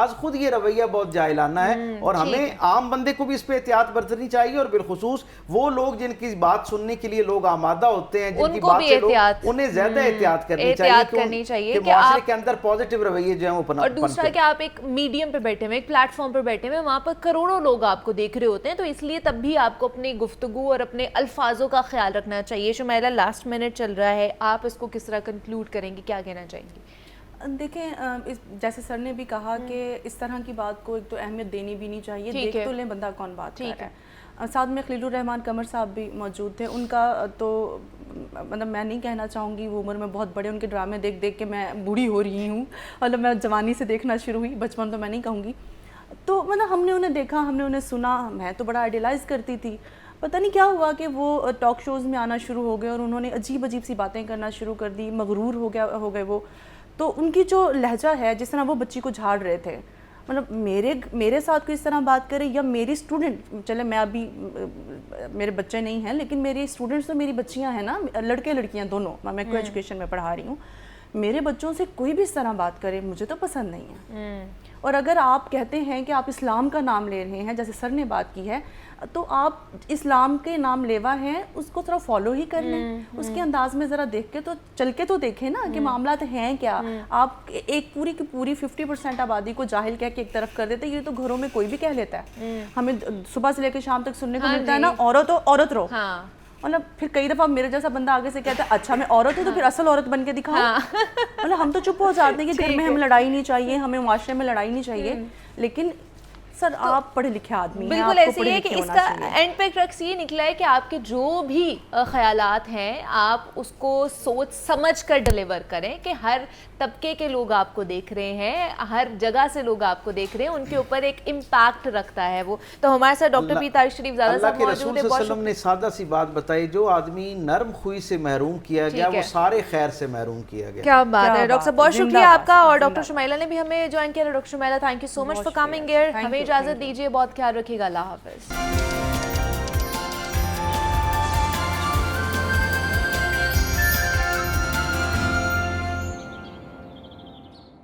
آج خود یہ رویہ بہت جاہلانہ ہے، اور ہمیں عام بندے کو بھی اس پہ احتیاط برتنی چاہیے، اور بالخصوص وہ لوگ جن کی بات سننے کے لیے لوگ آمادہ ہوتے ہیں، جن کی بات سے لوگ، انہیں زیادہ احتیاط کرنی چاہیے کہ معاشرے کے اندر پازیٹیو رویے جو ہیں وہ اور دوسرا کہ آپ ایک میڈیم پہ بیٹھے ہوئے، ایک پلیٹ فارم پہ بیٹھے ہوئے، وہاں پر کروڑوں لوگ آپ کو دیکھ رہے ہوتے ہیں، تو اس لیے تب بھی آپ کو اپنی گفتگو اور اپنے الفاظوں کا خیال رکھنا چاہیے. شمیلہ لاسٹ منٹ چل رہا ہے، آپ اس کو کس طرح کنکلوڈ کریں گی، کیا کہنا چاہیں گی؟ دیکھیں جیسے سر نے بھی کہا کہ اس طرح کی بات کو ایک تو اہمیت دینی بھی نہیں چاہیے، دیکھ تو لیں بندہ کون بات کر رہا ہے. ساتھ میں خلیل الرحمان قمر صاحب بھی موجود تھے، ان کا تو مطلب میں نہیں کہنا چاہوں گی وہ عمر میں بہت بڑے، ان کے ڈرامے دیکھ دیکھ کے میں بوڑھی ہو رہی ہوں، مطلب میں جوانی سے دیکھنا شروع ہوئی، بچپن تو میں نہیں کہوں گی. تو مطلب ہم نے انہیں دیکھا، ہم نے انہیں سنا، میں تو بڑا آئیڈیلائز کرتی تھی. پتہ نہیں کیا ہوا کہ وہ ٹاک شوز میں آنا شروع ہو گئے اور انہوں نے عجیب عجیب سی باتیں کرنا شروع کر دی، مغرور ہو گئے وہ. تو ان کی جو لہجہ ہے، جس طرح وہ بچی کو جھاڑ رہے تھے، مطلب میرے ساتھ کوئی اس طرح بات کرے یا میری اسٹوڈنٹ، چلے میں ابھی میرے بچے نہیں ہیں لیکن میری اسٹوڈنٹس تو میری بچیاں ہیں نا، لڑکے لڑکیاں دونوں، میں کو ایجوکیشن میں پڑھا رہی ہوں، میرے بچوں سے کوئی بھی اس طرح بات کرے مجھے تو پسند نہیں ہے. اور اگر آپ کہتے ہیں کہ آپ اسلام کا نام لے رہے ہیں، جیسے سر نے بات کی ہے، تو آپ اسلام کے نام لیوا ہیں، اس کو ذرا فالو ہی کر لیں، اس کے انداز میں ذرا دیکھ کے تو چل کے تو دیکھیں نا کہ معاملات ہیں کیا. آپ ایک پوری کی پوری 50% آبادی کو جاہل کہہ کے ایک طرف کر دیتے، یہ تو گھروں میں کوئی بھی کہہ لیتا ہے. ہمیں صبح سے لے کے شام تک سننے کو ملتا ہے نا، عورت ہو عورت رہو، مطلب پھر کئی دفعہ میرے جیسا بندہ آگے سے کہتا ہے اچھا میں عورت ہوں تو پھر اصل عورت بن کے دکھاؤ. مطلب ہم تو چپ ہو جاتے ہیں کہ گھر میں ہمیں لڑائی نہیں چاہیے، ہمیں معاشرے میں لڑائی نہیں چاہیے، لیکن سر آپ پڑھے لکھے آدمی ہیں، بالکل ایسے ہی ہے کہ اس کا اینڈ پہ کرکس یہ نکلا ہے کہ آپ کے جو بھی خیالات ہیں آپ اس کو سوچ سمجھ کر ڈیلیور کریں، کہ ہر طبقے کے لوگ آپ کو دیکھ رہے ہیں، ہر جگہ سے لوگ آپ کو دیکھ رہے ہیں، ان کے اوپر ایک امپیکٹ طاقت ہے وہ. تو ہمارے ساتھ ڈاکٹر پیر طارق شریف زادہ صاحب موجود ہیں. اللہ کے رسول صلی اللہ علیہ وسلم نے سادہ سی بات بتائی، جو آدمی نرم خوئی سے محروم کیا گیا وہ سارے خیر سے محروم کیا گیا. کیا بات ہے ڈاکٹر صاحب، بہت شکریہ آپ کا. اور ڈاکٹر شمیلہ نے بھی ہمیں جوائن کیا. Doctor Shamaila thank you so much for coming here. ہمیں اجازت دیجیے، بہت خیال رکھیے گا. اللہ حافظ.